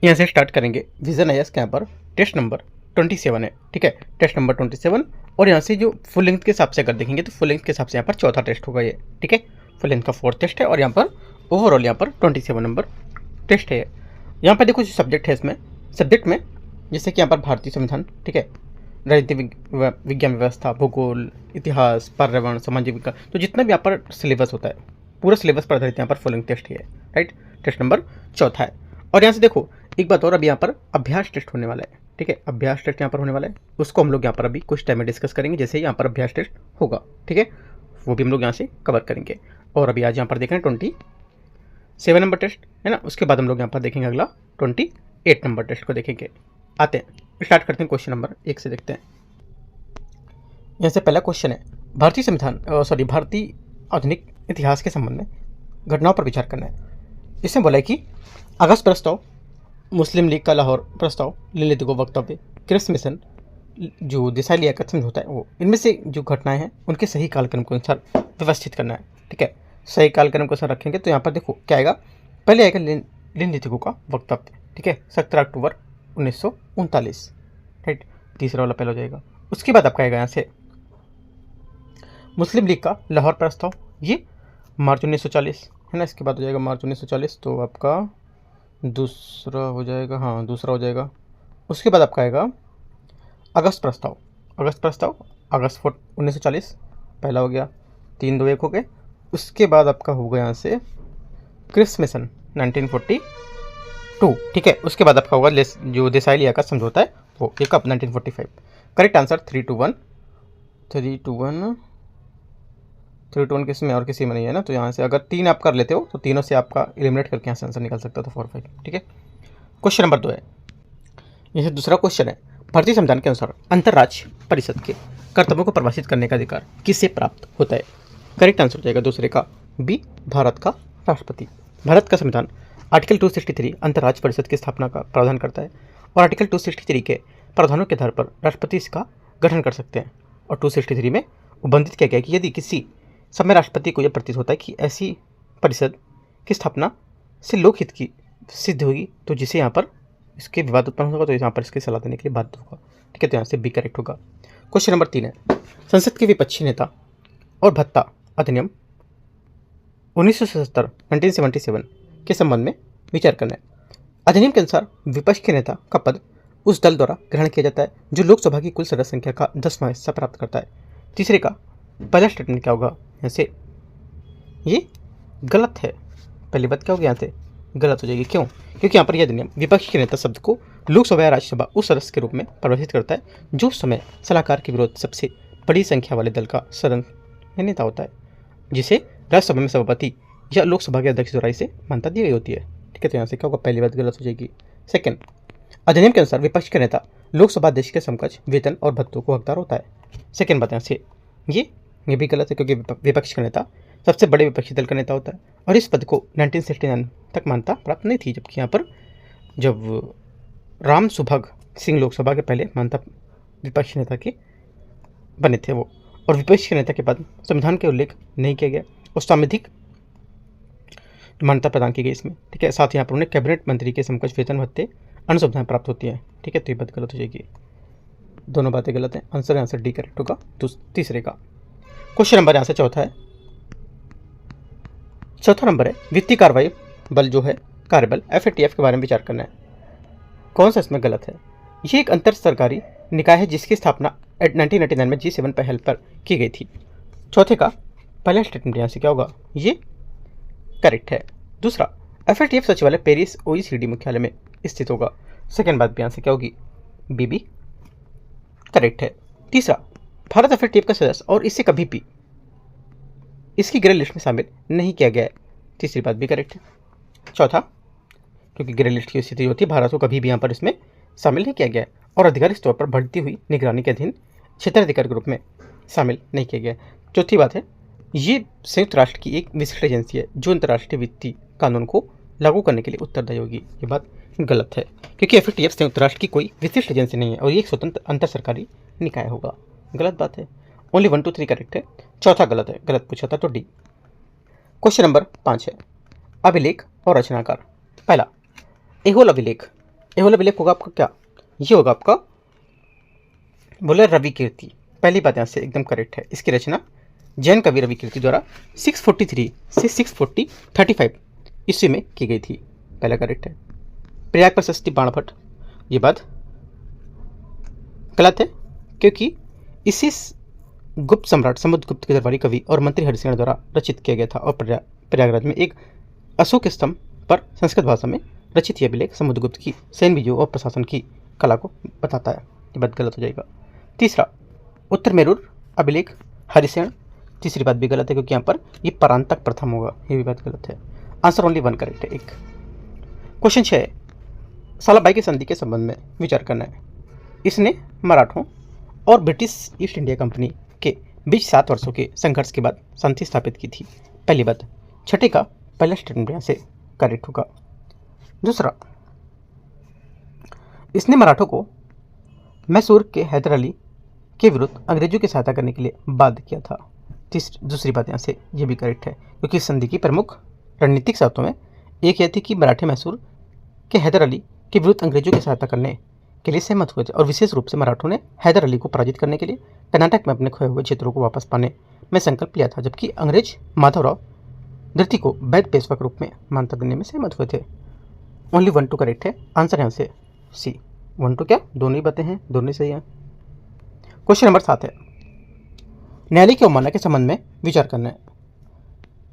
यहाँ से स्टार्ट करेंगे। विजन आईएएस के यहाँ पर टेस्ट नंबर 27 है, ठीक है, टेस्ट नंबर 27। और यहाँ से जो फुल लेंथ के हिसाब से अगर देखेंगे तो फुल लेंथ के हिसाब से यहाँ पर चौथा टेस्ट होगा ये, ठीक है। फुल लेंथ का 4th टेस्ट है और यहाँ पर ओवरऑल यहाँ पर 27 नंबर टेस्ट है। यहाँ पर देखो जो सब्जेक्ट है इसमें, सब्जेक्ट में जैसे कि यहाँ पर भारतीय संविधान, ठीक है, राजनीति विज्ञान व्यवस्था, भूगोल, इतिहास, पर्यावरण, सामाजिक विज्ञान, तो जितना भी यहाँ पर सिलेबस होता है पूरा सिलेबस पर आधारित यहाँ पर फॉलोइंग टेस्ट ही है, राइट। टेस्ट नंबर चौथा है। और यहाँ से देखो एक बात और, अभी यहाँ पर अभ्यास टेस्ट होने वाला है, ठीक है, अभ्यास टेस्ट यहाँ पर होने वाला है, उसको हम लोग यहाँ पर अभी कुछ टाइम में डिस्कस करेंगे। जैसे ही यहाँ पर अभ्यास टेस्ट होगा, ठीक है, वो भी हम लोग यहाँ से कवर करेंगे। और अभी आज यहाँ पर देख रहे हैं 27 नंबर टेस्ट है ना, उसके बाद हम लोग यहाँ पर देखेंगे अगला 28 नंबर टेस्ट को देखेंगे। आते हैं, स्टार्ट करते हैं क्वेश्चन नंबर 1 से देखते हैं। यहाँ से पहला क्वेश्चन है, भारतीय संविधान भारतीय आधुनिक इतिहास के संबंध में घटनाओं पर विचार करना है। इसमें बोला है कि अगस्त प्रस्ताव, मुस्लिम लीग का लाहौर प्रस्ताव, लिलित गो वक्तव्य, क्रिप्स मिशन, जो दिशा लिया का समझौता है, वो इनमें से जो घटनाएं हैं उनके सही कालक्रम के अनुसार व्यवस्थित करना है, ठीक है। सही कालक्रम के अनुसार रखेंगे तो यहाँ पर देखो क्या आएगा, पहले आएगा लिलित गो का वक्तव्य, ठीक है, 17 अक्टूबर 1939, राइट, तीसरा वाला पहले हो जाएगा। उसके बाद आपका आएगा यहाँ से मुस्लिम लीग का लाहौर प्रस्ताव, ये मार्च 1940 है ना, इसके बाद हो जाएगा मार्च 1940, तो आपका दूसरा हो जाएगा, हाँ दूसरा हो जाएगा। उसके बाद आपका आएगा अगस्त प्रस्ताव, अगस्त 1940 पहला हो गया, 3 2 1 हो गए। उसके बाद आपका होगा यहाँ से क्रिप्स मिशन 1942, ठीक है। उसके बाद आपका होगा जो देसाई लिया का समझौता है वो एक कप 1945। करेक्ट आंसर 3 to 1 किसी में और किसी में नहीं है ना, तो यहाँ से अगर 3 आप कर लेते हो तो तीनों से आपका एलिमिनेट करके यहाँ से आंसर निकल सकता था 4 5, ठीक है। क्वेश्चन नंबर 2 है, यह दूसरा क्वेश्चन है, भारतीय संविधान के अनुसार अंतर्राज्य परिषद के कर्तव्यों को परिभाषित करने का अधिकार किससे प्राप्त होता है। करेक्ट आंसर हो जाएगा दूसरे का बी, भारत का राष्ट्रपति। भारत का संविधान आर्टिकल 263 अंतर्राज्य परिषद की स्थापना का प्रावधान करता है और आर्टिकल 263 के प्रावधानों के आधार पर राष्ट्रपति इसका गठन कर सकते हैं। और 263 में उल्लेखित किया गया है कि यदि किसी समय राष्ट्रपति को यह प्रतीत होता है कि ऐसी परिषद की स्थापना से लोकहित की सिद्ध होगी तो जिसे यहाँ पर इसके विवाद उत्पन्न होगा तो यहाँ पर इसकी सलाह देने के लिए बाध्य होगा, ठीक है, तो यहाँ से बी करेक्ट होगा। क्वेश्चन नंबर 3 है, संसद के विपक्षी नेता और भत्ता अधिनियम 1977 के संबंध में विचार करना है। अधिनियम के अनुसार विपक्ष के नेता का पद उस दल द्वारा ग्रहण किया जाता है जो लोकसभा की कुल सदस्य संख्या का 10वां हिस्सा प्राप्त करता है। तीसरे का पहला स्टेटमेंट क्या होगा, ऐसे ये गलत है, पहली बात क्या होगी यहाँ से गलत हो जाएगी, क्यों, क्योंकि यहाँ पर यह अधिनियम विपक्ष के नेता शब्द को लोकसभा या राज्यसभा उस सदस्य के रूप में परिभाषित करता है जो उस समय सलाहकार के विरोध सबसे बड़ी संख्या वाले दल का सदन में नेता होता है, जिसे राज्यसभा में सभापति या लोकसभा के अध्यक्ष द्वारा इसे मान्यता दी गई होती है, ठीक है, तो यहाँ से क्या होगा, पहली बात गलत हो जाएगी। सेकंड, अधिनियम के अनुसार विपक्ष के नेता लोकसभा अध्यक्ष के समकक्ष वेतन और भत्तों को हकदार होता है। सेकंड बात यहाँ से ये भी गलत है क्योंकि विपक्ष का नेता सबसे बड़े विपक्षी दल का नेता होता है और इस पद को 1969 तक मान्यता प्राप्त नहीं थी, जबकि यहाँ पर जब राम सुभग सिंह लोकसभा के पहले मान्यता विपक्षी नेता के बने थे वो, और विपक्ष के नेता के पद संविधान के उल्लेख नहीं किया गया और सांविधिक मान्यता प्रदान की गई इसमें, ठीक है। साथ ही यहाँ पर उन्हें कैबिनेट मंत्री के समकक्ष वेतन भत्ते अन्य सुविधाएं प्राप्त होती हैं, ठीक है, तो ये बात गलत हो जाएगी, दोनों बातें गलत हैं। आंसर डी करेक्ट होगा तीसरे का। क्वेश्चन नंबर यहाँ से चौथा नंबर है, वित्तीय कार्रवाई बल जो है कार्यबल FATF के बारे में विचार करना है। कौन सा इसमें गलत है, ये एक अंतर सरकारी निकाय है जिसकी स्थापना 1999 में G7 पहल पर की गई थी। चौथे का पहला स्टेटमेंट यहाँ से क्या होगा, ये करेक्ट है। दूसरा, FATF सचिवालय पेरिस OECD मुख्यालय में स्थित होगा। सेकेंड बात भी यहाँ से क्या होगी, बी करेक्ट है। तीसरा, भारत FATF का सदस्य और इसे कभी भी इसकी ग्रे लिस्ट में शामिल नहीं किया गया है। तीसरी बात भी करेक्ट है। चौथा, क्योंकि ग्रे लिस्ट की स्थिति होती है, भारत को कभी भी यहाँ पर इसमें शामिल नहीं किया गया है और आधिकारिक तौर पर बढ़ती हुई निगरानी के अधीन क्षेत्राधिकार के रूप में शामिल नहीं किया गया है। चौथी बात है, ये संयुक्त राष्ट्र की एक विशिष्ट एजेंसी है जो अंतर्राष्ट्रीय वित्तीय कानून को लागू करने के लिए उत्तरदायी होगी। ये बात गलत है क्योंकि FATF संयुक्त राष्ट्र की कोई विशिष्ट एजेंसी नहीं है और ये एक स्वतंत्र अंतर सरकारी निकाय होगा। गलत बात है, ओनली 1 2 3 करेक्ट है, चौथा गलत है, गलत पूछा था तो डी। क्वेश्चन नंबर 5 है, अभिलेख और रचनाकार। पहला, एहोल अभिलेख ये वाला अभिलेख होगा आपका क्या, ये होगा आपका बोले रवि कीर्ति। पहली बात यहाँ से एकदम करेक्ट है। इसकी रचना जैन कवि रवि कीर्ति द्वारा 643 से 635 ईस्वी में की गई थी। पहला करेक्ट है। प्रयाग प्रशस्ति बाणभट्ट, ये बात गलत है क्योंकि इसे गुप्त सम्राट समुद्रगुप्त के दरबारी कवि और मंत्री हरिसेन द्वारा रचित किया गया था और प्रयागराज में एक अशोक स्तंभ पर संस्कृत भाषा में रचित यह अभिलेख समुद्रगुप्त की सैन्य विजयों और प्रशासन की कला को बताता है। ये बात गलत हो जाएगा। तीसरा, उत्तर मेरूर अभिलेख हरिसेन, तीसरी बात भी गलत है क्योंकि यहाँ पर ये परांतक प्रथम होगा, ये भी बात गलत है। आंसर ओनली वन करेक्ट है। एक क्वेश्चन 6, सालाबाई की संधि के संबंध में विचार करना है। इसने मराठों और ब्रिटिश ईस्ट इंडिया कंपनी के बीच 7 वर्षों के संघर्ष के बाद शांति स्थापित की थी। पहली बात, छठे का पहला स्टेटमेंट यहाँ से करेक्ट होगा। दूसरा, इसने मराठों को मैसूर के हैदर अली के विरुद्ध अंग्रेजों की सहायता करने के लिए बाध्य किया था। दूसरी बात यहाँ से ये भी करेक्ट है क्योंकि इस संधि की प्रमुख रणनीतिक शर्तों में एक यह थी कि मराठे मैसूर के हैदर अली के विरुद्ध अंग्रेजों की सहायता करने के लिए सहमत हुए थे और विशेष रूप से मराठों ने हैदर अली को पराजित करने के लिए कर्नाटक में अपने खोए हुए क्षेत्रों को वापस पाने में संकल्प लिया था, जबकि अंग्रेज माधवराव धृति को वैध पेशवा के रूप में मान्यता देने में सहमत हुए थे। ओनली 1 2 करेक्ट है। आंसर यहाँ से सी। 1 2 क्या, दोनों ही बातें हैं, दोनों ही सही हैं। क्वेश्चन नंबर 7 है, न्यायालय की अवमानना के संबंध में विचार करना है।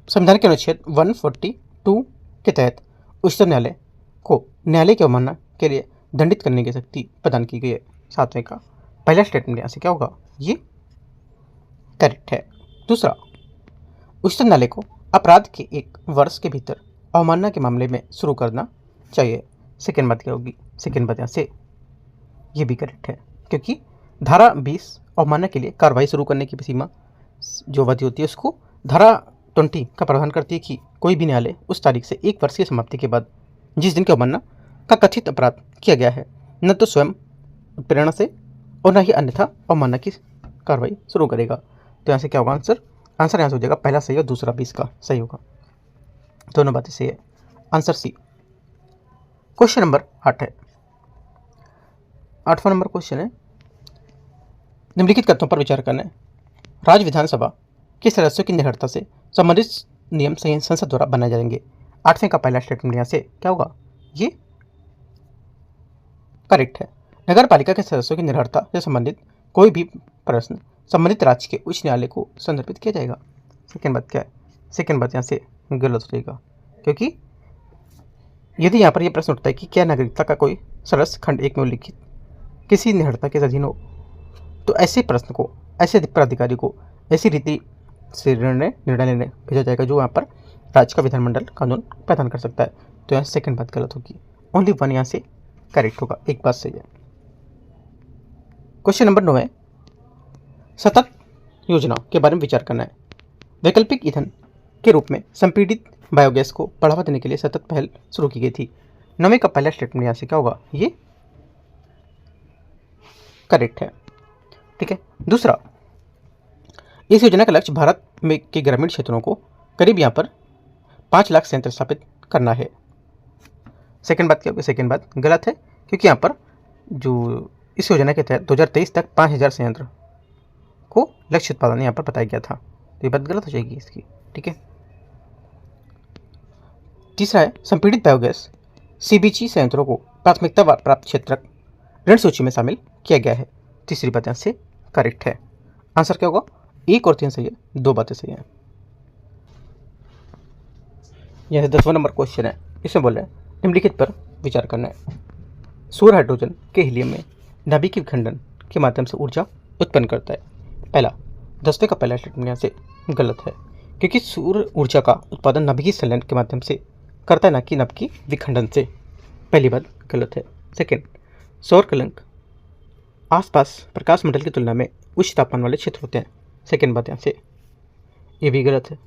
संविधान के अनुच्छेद 142 के तहत उच्चतम न्यायालय को न्यायालय की अवमानना के लिए दंडित करने की शक्ति प्रदान की गई है। 7वें का पहला स्टेटमेंट यहाँ से क्या होगा, ये करेक्ट है। दूसरा, उच्चतम न्यायालय को अपराध के 1 वर्ष के भीतर अवमानना के मामले में शुरू करना चाहिए। सेकेंड बात क्या होगी, सेकेंड बात यहाँ से ये भी करेक्ट है क्योंकि धारा 20 अवमानना के लिए कार्रवाई शुरू करने की सीमा जो अवधि होती है उसको धारा 20 का प्रावधान करती है कि कोई भी न्यायालय उस तारीख से 1 वर्ष की समाप्ति के बाद जिस दिन की अवमानना का कथित अपराध किया गया है न तो स्वयं प्रेरणा से और न ही अन्यथा अवमानना की कार्रवाई शुरू करेगा। तो यहाँ से क्या होगा आंसर, आंसर यहाँ से हो जाएगा पहला सही और दूसरा भी इसका सही होगा। दोनों बातें सही है। Answer C. क्वेश्चन नंबर 8 है, 8वां नंबर क्वेश्चन है, निम्नलिखित तथ्यों पर विचार करना है। राज्य विधानसभा के सदस्यों की निर्भरता से संबंधित नियम संसद द्वारा बनाए जाएंगे। 8वें का पहला स्टेटमेंट यहाँ से क्या होगा, ये करेक्ट है। नगर पालिका के सदस्यों की निर्भरता से संबंधित कोई भी प्रश्न संबंधित राज्य के उच्च न्यायालय को संदर्भित किया जाएगा। सेकेंड बात क्या है, सेकेंड बात यहाँ से गलत हो जाएगा क्योंकि यदि यहाँ पर यह प्रश्न उठता है कि क्या नागरिकता का कोई सदस्य खंड 1 में उल्लिखित किसी निर्भरता के अधीन हो, तो ऐसे प्रश्न को ऐसे प्राधिकारी को ऐसी रीति से निर्णय लेने भेजा जाएगा जो यहाँ पर राज्य का विधानमंडल कानून प्रदान कर सकता है। तो यहाँ सेकेंड बात गलत होगी। ओनली 1 यहाँ से करेक्ट होगा, एक बात सही है। क्वेश्चन नंबर 9 है, सतत योजना के बारे में विचार करना है। वैकल्पिक ईंधन के रूप में संपीड़ित बायोगैस को बढ़ावा देने के लिए सतत पहल शुरू की गई थी। 9वें का पहला स्टेटमेंट यहाँ से क्या होगा, ये करेक्ट है। ठीक है। दूसरा, इस योजना का लक्ष्य भारत में के ग्रामीण क्षेत्रों को करीब यहाँ पर 5 लाख संयंत्र स्थापित करना है। सेकेंड बात क्या होगी, सेकेंड बात गलत है क्योंकि यहाँ पर जो इस योजना के तहत 2023 तक 5000 संयंत्र को लक्ष्य उत्पादन यहाँ पर बताया गया था। तो ये बात गलत हो जाएगी इसकी। ठीक है। तीसरा है, संपीड़ित बायोगैस सीबीजी संयंत्रों को प्राथमिकता प्राप्त क्षेत्र ऋण सूची में शामिल किया गया है। तीसरी बात यहाँ से करेक्ट है। आंसर क्या होगा, 1 और 3 सही है, 2 बातें सही हैं। यह 10वां नंबर क्वेश्चन है। इसमें बोल रहे हैं निम्नलिखित पर विचार करना है। सूर्य हाइड्रोजन के हीलियम में नाभिक विखंडन के माध्यम से ऊर्जा उत्पन्न करता है। पहला, 10वें का पहला स्टेटमेंट यहाँ से गलत है क्योंकि सूर्य ऊर्जा का उत्पादन नाभिकीय संलयन के माध्यम से करता है, ना कि नाभिकीय विखंडन से। पहली बात गलत है। सेकेंड, सौर कलंक आसपास प्रकाश मंडल की तुलना में उच्च तापमान वाले क्षेत्र होते हैं। सेकेंड बात यहाँ से ये भी गलत है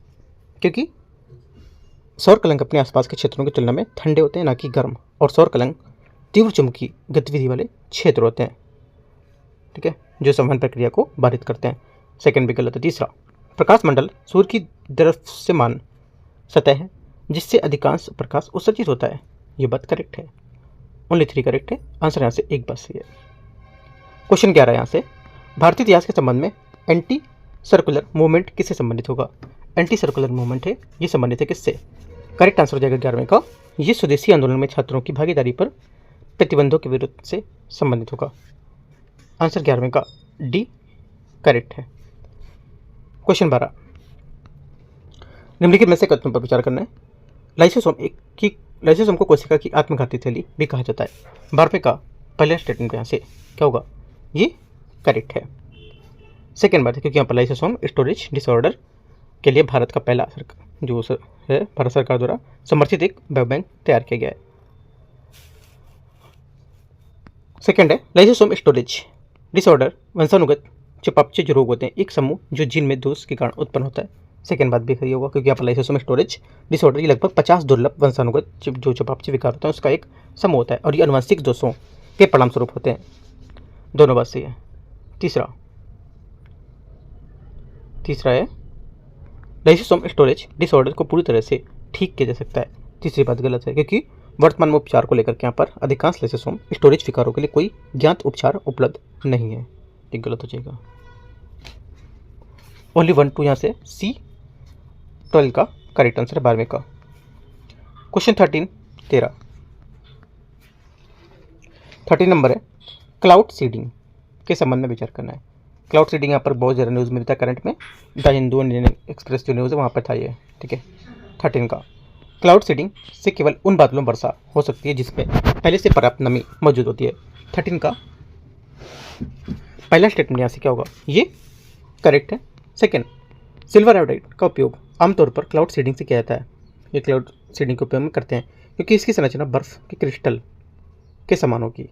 क्योंकि सौर कलंक अपने आसपास के क्षेत्रों की तुलना में ठंडे होते हैं, ना कि गर्म, और सौर कलंक तीव्र चुंबकीय गतिविधि वाले क्षेत्र होते हैं। ठीक है, जो संवहन प्रक्रिया को बाधित करते हैं। सेकेंड भी गलत है। तीसरा, प्रकाश मंडल सूर्य की दृश्यमान सतह है जिससे अधिकांश प्रकाश उत्सर्जित होता है। ये बात करेक्ट है। ओनली 3 करेक्ट है। आंसर यहाँ से एक बात सही है। क्वेश्चन 11 यहाँ से, भारतीय इतिहास के संबंध में एंटी सर्कुलर मूवमेंट किससे संबंधित होगा? एंटी सर्कुलर मूवमेंट है, ये संबंधित है किससे? करेक्ट आंसर हो जाएगा 11वें का, ये स्वदेशी आंदोलन में छात्रों की भागीदारी पर प्रतिबंधों के विरुद्ध से संबंधित होगा। आंसर 11वें का डी करेक्ट है। क्वेश्चन 12, निम्नलिखित में से कथनों पर विचार करना है। लाइसोसोम को कोशिका की आत्मघाती थैली भी कहा जाता है। 12वें का पहला स्टेटमेंट यहाँ से क्या होगा? ये करेक्ट है। सेकेंड बात है, क्योंकि यहाँ पर लाइसोसोम स्टोरेज डिसऑर्डर के लिए भारत का पहला जो है भारत सरकार द्वारा समर्थित एक बायोबैंक तैयार किया गया है। सेकेंड है, लाइसोसोम स्टोरेज डिसऑर्डर वंशानुगत चयापचय जो रोग होते हैं, एक समूह जो जीन में दोष के कारण उत्पन्न होता है। सेकेंड बात भी सही होगा, क्योंकि यहाँ पर लाइसोसोम स्टोरेज डिसऑर्डर ये लगभग 50 दुर्लभ वंशानुगत जो चयापचय विकार होता है उसका एक समूह होता है, और ये अनुवांशिक दोषों के परिणाम स्वरूप होते हैं। दोनों बात सही है। तीसरा है, लाइसोसोम स्टोरेज डिसऑर्डर को पूरी तरह से ठीक किया जा सकता है। तीसरी बात गलत है, क्योंकि वर्तमान में उपचार को लेकर के यहाँ पर अधिकांश लाइसोसोम स्टोरेज विकारों के लिए कोई ज्ञात उपचार उपलब्ध नहीं है। ये गलत हो जाएगा। ओनली 1 2 यहाँ से C12 का करेक्ट आंसर है 12वें का। क्वेश्चन 13 नंबर है, क्लाउड सीडिंग के संबंध में विचार करना है। क्लाउड सीडिंग यहाँ पर बहुत ज़्यादा न्यूज़ में था करंट में, द हिंदू इंडियन एक्सप्रेस जो न्यूज़ है वहाँ पर था ये, ठीक है। 13 का, क्लाउड सीडिंग से केवल उन बादलों में वर्षा हो सकती है जिसमें पहले से पर्याप्त नमी मौजूद होती है। 13 का पहला स्टेटमेंट यहाँ से क्या होगा? ये करेक्ट है। सेकेंड, सिल्वर आयोडाइड का उपयोग आमतौर पर क्लाउड सीडिंग से किया जाता है। ये क्लाउड सीडिंग के उपयोग में करते हैं क्योंकि इसकी संरचना बर्फ के क्रिस्टल के समान होगी।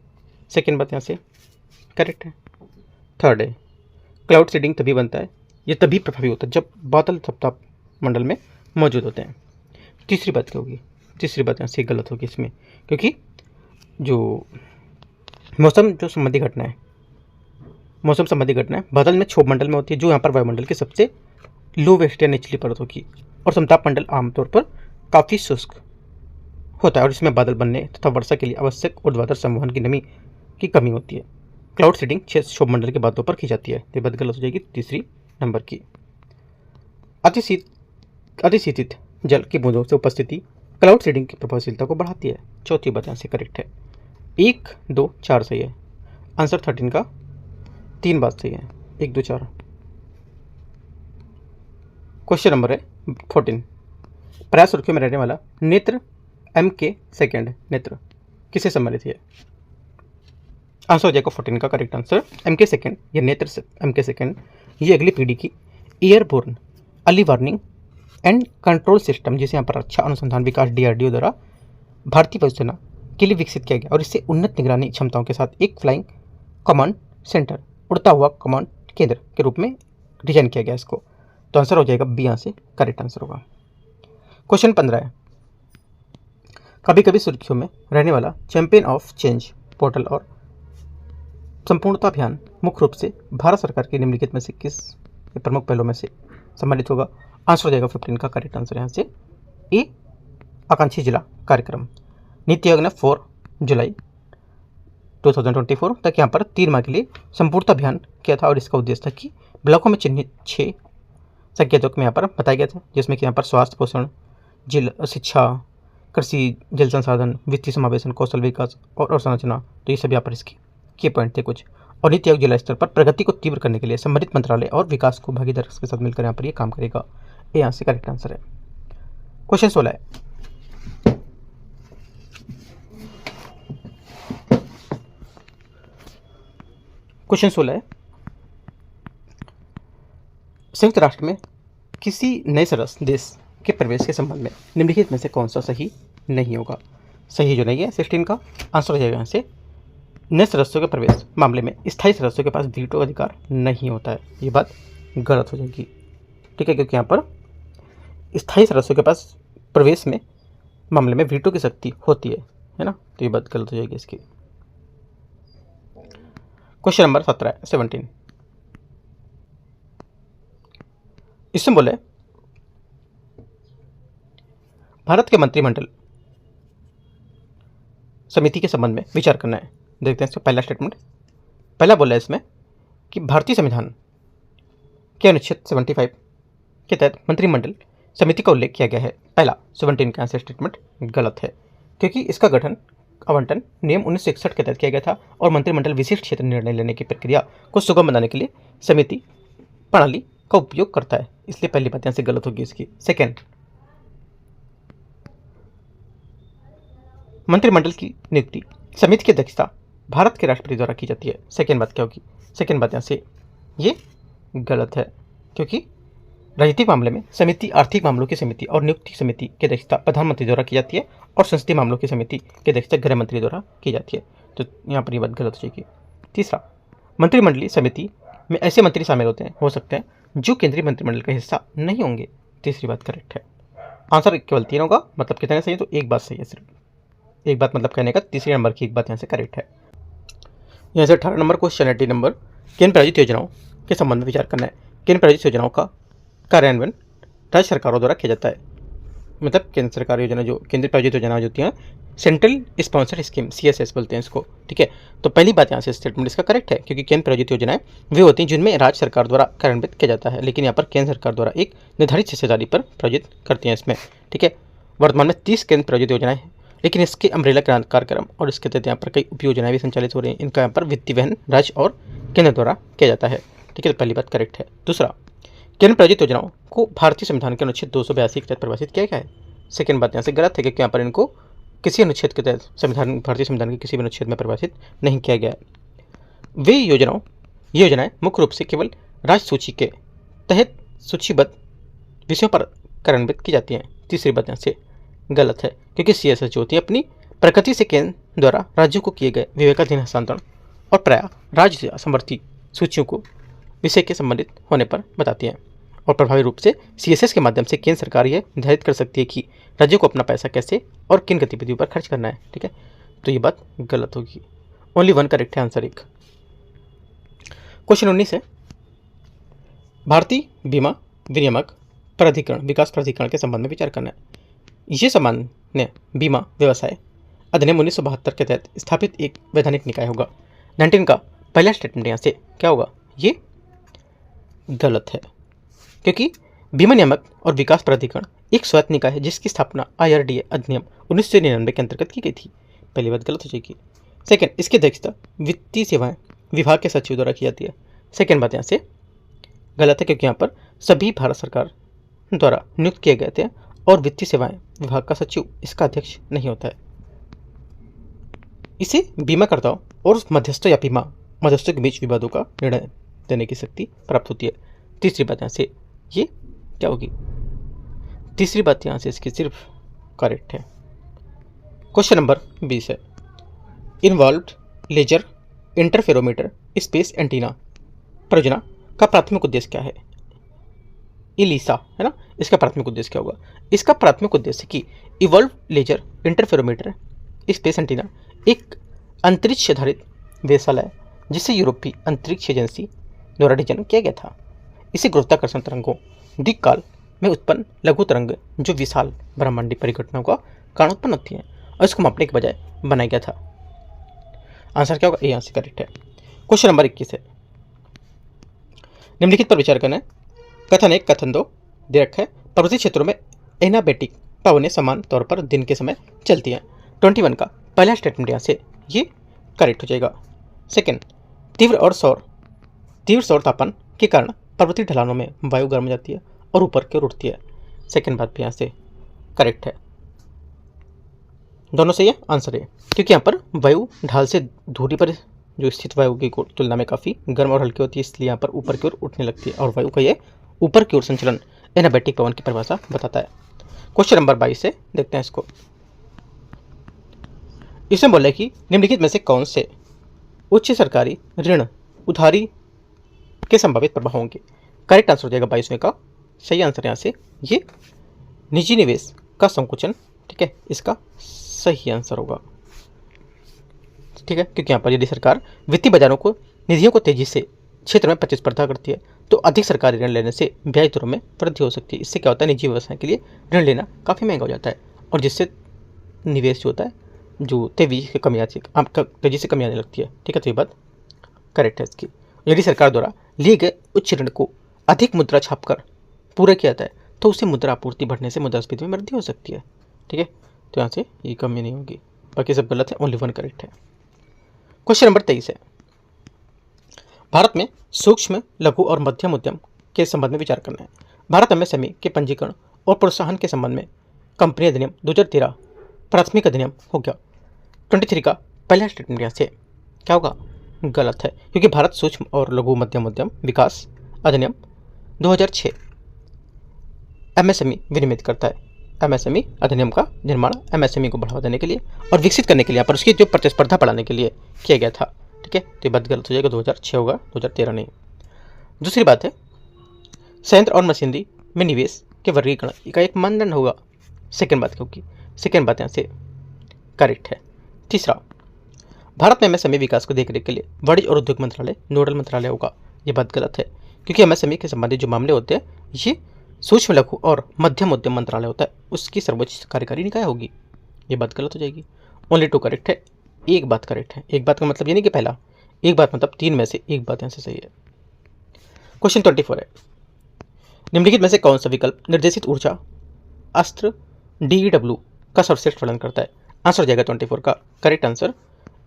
सेकेंड बात यहाँ से करेक्ट है। थर्ड है, क्लाउड सीडिंग तभी बनता है, ये तभी प्रभावी होता है जब बादल सप्ताह मंडल में मौजूद होते हैं। तीसरी बात क्या होगी? तीसरी बात यहाँ से गलत होगी इसमें, क्योंकि जो मौसम संबंधी घटना है बादल में क्षोभ मंडल में होती है, जो यहाँ पर वायुमंडल की सबसे लो वेस्ट या निचली परत होगी, और समताप मंडल आमतौर पर काफ़ी शुष्क होता है और इसमें बादल बनने तथा वर्षा के लिए आवश्यक ऊर्ध्वाधर संवहन की नमी की कमी होती है। क्लाउड सीडिंग क्षोभ मंडल के बादलों पर की जाती है। ये बात गलत हो जाएगी तीसरी नंबर की। अतिशीतित जल की बूंदों से उपस्थिति क्लाउड सीडिंग की प्रभावशीलता को बढ़ाती है। चौथी बात यहाँ से करेक्ट है। 1 2 4 सही है। आंसर 13 का 3 बात सही है। 1 2 4। क्वेश्चन नंबर है 14, प्रयास सुर्खियों में रहने वाला नेत्र MK सेकेंड नेत्र किससे संबंधित है? आंसर हो जाएगा 14 का करेक्ट आंसर MK सेकेंड। ये नेत्र MK सेकेंड ये अगली पीढ़ी की airborne early warning and control system, जिसे यहाँ पर रक्षा अनुसंधान विकास DRDO द्वारा भारतीय वायुसेना के लिए विकसित किया गया, और इससे उन्नत निगरानी क्षमताओं के साथ एक फ्लाइंग कमांड सेंटर, उड़ता हुआ कमांड केंद्र के रूप में डिजाइन किया गया इसको। तो आंसर हो जाएगा बी, यहाँ से करेक्ट आंसर होगा। क्वेश्चन 15 है, कभी कभी सुर्खियों में रहने वाला चैंपियन ऑफ चेंज पोर्टल और संपूर्णता अभियान मुख्य रूप से भारत सरकार की निम्नलिखित में से किस प्रमुख पहलों में से संबंधित होगा? आंसर हो जाएगा 15 का करेक्ट आंसर यहाँ से ए, आकांक्षी जिला कार्यक्रम। नीति आयोग ने 4 जुलाई 2024 तक यहाँ पर 3 माह के लिए संपूर्णता अभियान किया था, और इसका उद्देश्य था कि ब्लॉकों में चिन्हित 6 संकेतक में यहाँ पर बताए गए थे, जिसमें कि यहाँ पर स्वास्थ्य, पोषण, शिक्षा, कृषि, जल संसाधन, वित्तीय समावेशन, कौशल विकास और अवसंरचना। तो ये सभी यहाँ पर इसके पॉइंट थे कुछ। और नीति आयोग जिला स्तर पर प्रगति को तीव्र करने के लिए संबंधित मंत्रालय और विकास को भागीदार के साथ मिलकर यहाँ पर ये काम करेगा। ये यहाँ से करेक्ट आंसर है। क्वेश्चन 16 है, संयुक्त राष्ट्र में किसी नए सदस्य देश के प्रवेश के संबंध में निम्नलिखित में से कौन सा सही नहीं होगा? सही जो नहीं है 16 का आंसर हो जाएगा यहाँ से नए सदस्यों के प्रवेश मामले में स्थायी सदस्यों के पास वीटो अधिकार नहीं होता है। ये बात गलत हो जाएगी, ठीक है, क्योंकि यहाँ पर स्थायी सदस्यों के पास प्रवेश में मामले में वीटो की शक्ति होती है ना, तो ये बात गलत हो जाएगी इसकी। क्वेश्चन नंबर 17 इसमें बोले भारत के मंत्रिमंडल समिति के संबंध में विचार करना है। देखते हैं इसका पहला स्टेटमेंट। पहला बोला है इसमें कि भारतीय संविधान के अनुच्छेद 75 के तहत मंत्रिमंडल समिति का उल्लेख किया गया है। पहला 17 का आंसर स्टेटमेंट गलत है, क्योंकि इसका गठन आवंटन नियम 1961 के तहत किया गया था और मंत्रिमंडल विशिष्ट क्षेत्र निर्णय लेने की प्रक्रिया को सुगम बनाने के लिए समिति प्रणाली का उपयोग करता है, इसलिए पहली बात यहाँ से गलत होगी इसकी। सेकेंड, मंत्रिमंडल की नियुक्ति समिति की अध्यक्षता भारत के राष्ट्रपति द्वारा की जाती है। सेकेंड बात क्या होगी? सेकेंड बात यहाँ से ये गलत है, क्योंकि राजनीतिक मामले में समिति आर्थिक मामलों की समिति और नियुक्ति समिति की अध्यक्षता प्रधानमंत्री द्वारा की जाती है और संसदीय मामलों की समिति की अध्यक्षता गृह मंत्री द्वारा की जाती है, तो यहाँ पर ये बात गलत हो जाएगी। तीसरा, मंत्रिमंडलीय समिति में ऐसे मंत्री शामिल हो सकते हैं जो केंद्रीय मंत्रिमंडल का हिस्सा नहीं होंगे। तीसरी बात करेक्ट है। आंसर केवल 3 होगा, मतलब कितने सही है? तो एक बात सही है, सिर्फ एक बात मतलब कहने का तीसरे नंबर की एक बात यहाँ से करेक्ट है। यहाँ से 18 नंबर क्वेश्चन 18 नंबर, केंद्र प्रायोजित योजनाओं के संबंध में विचार करना है। केंद्र प्रायोजित योजनाओं का कार्यान्वयन राज्य सरकारों द्वारा किया जाता है, मतलब केंद्र सरकार योजना जो केंद्र प्रायोजित योजनाएं होती हैं सेंट्रल स्पॉन्सर्ड स्कीम CSS बोलते हैं इसको, ठीक है। तो पहली बात यहाँ से स्टेटमेंट इसका करेक्ट है, क्योंकि केंद्र प्रायोजित योजनाएं वे होती हैं जिनमें राज्य सरकार द्वारा कार्यान्वित किया जाता है, लेकिन यहाँ पर केंद्र सरकार द्वारा एक निर्धारित हिस्सेदारी पर प्रायोजित करती हैं इसमें, ठीक है। वर्तमान में 30 केंद्र प्रायोजित योजनाएं हैं, लेकिन इसके अम्ब्रेला कार्यक्रम और इसके तहत यहाँ पर कई उपयोजनाएं भी संचालित हो रही हैं। इनका यहाँ पर वित्तीय वहन राज्य और केंद्र द्वारा किया जाता है, ठीक है। तो पहली बात करेक्ट है। दूसरा, केंद्र प्रायोजित योजनाओं को भारतीय संविधान के अनुच्छेद 282 के तहत परिभाषित किया गया है। सेकेंड बात यहाँ से गलत है, क्योंकि यहाँ पर इनको किसी अनुच्छेद के तहत भारतीय संविधान के किसी भी अनुच्छेद में परिभाषित नहीं किया गया है। वे योजनाएं मुख्य रूप से केवल राज्य सूची के तहत सूचीबद्ध विषयों पर कार्यान्वित की जाती हैं। तीसरी बात यहाँ से गलत है, क्योंकि CSS जो होती है अपनी प्रकृति से केंद्र द्वारा राज्यों को किए गए विवेकाधीन हस्तांतरण और प्रायः राज्य समवर्ती सूचियों को विषय के संबंधित होने पर बताती हैं, और प्रभावी रूप से CSS के माध्यम से केंद्र सरकार यह निर्धारित कर सकती है कि राज्यों को अपना पैसा कैसे और किन गतिविधियों पर खर्च करना है, ठीक है। तो ये बात गलत होगी। ओनली 1 करेक्ट है, आंसर 1। क्वेश्चन 19 है, भारतीय बीमा विनियामक प्राधिकरण विकास प्राधिकरण के संबंध में विचार करना है। ये सामान्य बीमा व्यवसाय अधिनियम 1972 के तहत स्थापित एक वैधानिक निकाय होगा। 19 का पहला स्टेटमेंट यहाँ से क्या होगा? ये गलत है, क्योंकि बीमा नियामक और विकास प्राधिकरण एक स्वायत्त निकाय है जिसकी स्थापना IRDA अधिनियम 1999 के अंतर्गत की गई थी। पहली बात गलत हो जाएगी। सेकेंड, इसकी अध्यक्षता वित्तीय सेवाएं विभाग के सचिव द्वारा की जाती है। सेकेंड बात यहाँ से गलत है, क्योंकि यहाँ पर सभी भारत सरकार द्वारा नियुक्त किए गए थे और वित्तीय सेवाएं विभाग का सचिव इसका अध्यक्ष नहीं होता है। इसे बीमाकर्ताओं और मध्यस्थों या बीमा मध्यस्थों के बीच विवादों का निर्णय देने की शक्ति प्राप्त होती है। तीसरी बात यहाँ से ये क्या होगी? तीसरी बात यहाँ से इसकी सिर्फ करेक्ट है। क्वेश्चन नंबर 20 है, involved laser interferometer space antenna परियोजना का प्राथमिक उद्देश्य क्या है? इलीसा है ना, इसका प्राथमिक उद्देश्य क्या होगा? इसका प्राथमिक उद्देश्य कि evolve laser interferometer space antenna एक अंतरिक्ष आधारित वेधशाला जिसे यूरोपीय अंतरिक्ष एजेंसी द्वारा डिजाइन किया गया था। इसे गुरुत्वाकर्षण तरंगों दीर्घकाल में उत्पन्न लघु तरंग जो विशाल ब्रह्मांडीय परिघटनाओं का कारण उत्पन्न होती हैं और इसको मापने के बजाय बनाया गया था। आंसर क्या होगा? ये आंसर करेक्ट है। क्वेश्चन नंबर 21 है, निम्नलिखित पर विचार करना है। कथन 1 कथन 2 दे रखा है, पर्वतीय क्षेत्रों में एनाबेटिक पवनें समान तौर पर दिन के समय चलती हैं। 21 का पहला स्टेटमेंट यहाँ से ये करेक्ट हो जाएगा। सेकेंड, तीव्र सौर तापन के कारण पर्वतीय ढलानों में वायु गर्म हो जाती है और ऊपर की ओर उठती है। सेकेंड बात भी यहाँ से करेक्ट है, दोनों सही है, आंसर है, क्योंकि यहाँ पर वायु ढाल से दूरी पर जो स्थित वायु की तुलना में काफ़ी गर्म और हल्की होती है, इसलिए यहाँ पर ऊपर की ओर उठने लगती है और वायु का ये ऊपर की ओर संचलन एनाबेटिक पवन की परिभाषा बताता है। क्वेश्चन नंबर 22 से देखते हैं इसको। इसमें बोला है कि निम्नलिखित में से कौन से उच्च सरकारी ऋण उधारी के संभावित प्रभाव होंगे? करेक्ट आंसर हो जाएगा 22वें का सही आंसर यहाँ से ये निजी निवेश का संकुचन, ठीक है, इसका सही आंसर होगा, ठीक है, क्योंकि यहाँ पर यदि सरकार वित्तीय बाजारों को निधियों को तेजी से क्षेत्र में प्रतिस्पर्धा करती है तो अधिक सरकारी ऋण लेने से ब्याज दरों में वृद्धि हो सकती है। इससे क्या होता है, निजी व्यवसाय के लिए ऋण लेना काफ़ी महंगा हो जाता है और जिससे निवेश जो होता है जो तेजी से कमी आने लगती है। ठीक है, तो ये बात करेक्ट है इसकी। यदि सरकार द्वारा लिए गए उच्च ऋण को अधिक मुद्रा छापकर पूरा किया जाता है तो उससे मुद्रा आपूर्ति बढ़ने से मुद्रास्फीति में वृद्धि हो सकती है। ठीक है, तो यहाँ से ये कमी नहीं होगी, बाकी सब गलत है, ओनली वन करेक्ट है। क्वेश्चन नंबर 23 है, भारत में सूक्ष्म, लघु और मध्यम उद्यम के संबंध में विचार करना है। भारत एमएसएमई के पंजीकरण और प्रोत्साहन के संबंध में कंपनी अधिनियम 2013 प्राथमिक अधिनियम हो गया। 23 का पहला स्टेटमेंट यहाँ से क्या होगा? गलत है, क्योंकि भारत सूक्ष्म और लघु मध्यम उद्यम विकास अधिनियम 2006 एमएसएमई विनियमित करता है। एमएसएमई अधिनियम का निर्माण एमएसएमई को बढ़ावा देने के लिए और विकसित करने के लिए, पर उसकी जो प्रतिस्पर्धा बढ़ाने के लिए किया गया था। ठीक है, तो ये बात गलत हो जाएगा, 2006 होगा, 2013 नहीं। दूसरी बात है, संयंत्र और मशीनरी में निवेश के वर्गीकरण का एक मानदंड होगा। सेकेंड बात, क्योंकि सेकेंड बात यहाँ से करेक्ट है। तीसरा, भारत में एमएसएमई विकास को देखने के लिए वाणिज्य और उद्योग मंत्रालय नोडल मंत्रालय होगा। ये बात गलत है, क्योंकि एमएसएमई के संबंधित जो मामले होते हैं ये सूक्ष्म, लघु और मध्यम उद्यम मंत्रालय होता है, उसकी सर्वोच्च कार्यकारी निकाय होगी। ये बात गलत हो जाएगी, ओनली 2 करेक्ट है, एक बात करेक्ट है। एक बात का मतलब ये नहीं कि पहला, एक बात मतलब 3 में से एक बात यहाँ से सही है। क्वेश्चन 24 है, निम्नलिखित में से कौन सा विकल्प निर्देशित ऊर्जा अस्त्र DEW का सर्वश्रेष्ठ वर्णन करता है? आंसर हो जाएगा 24 का करेक्ट आंसर।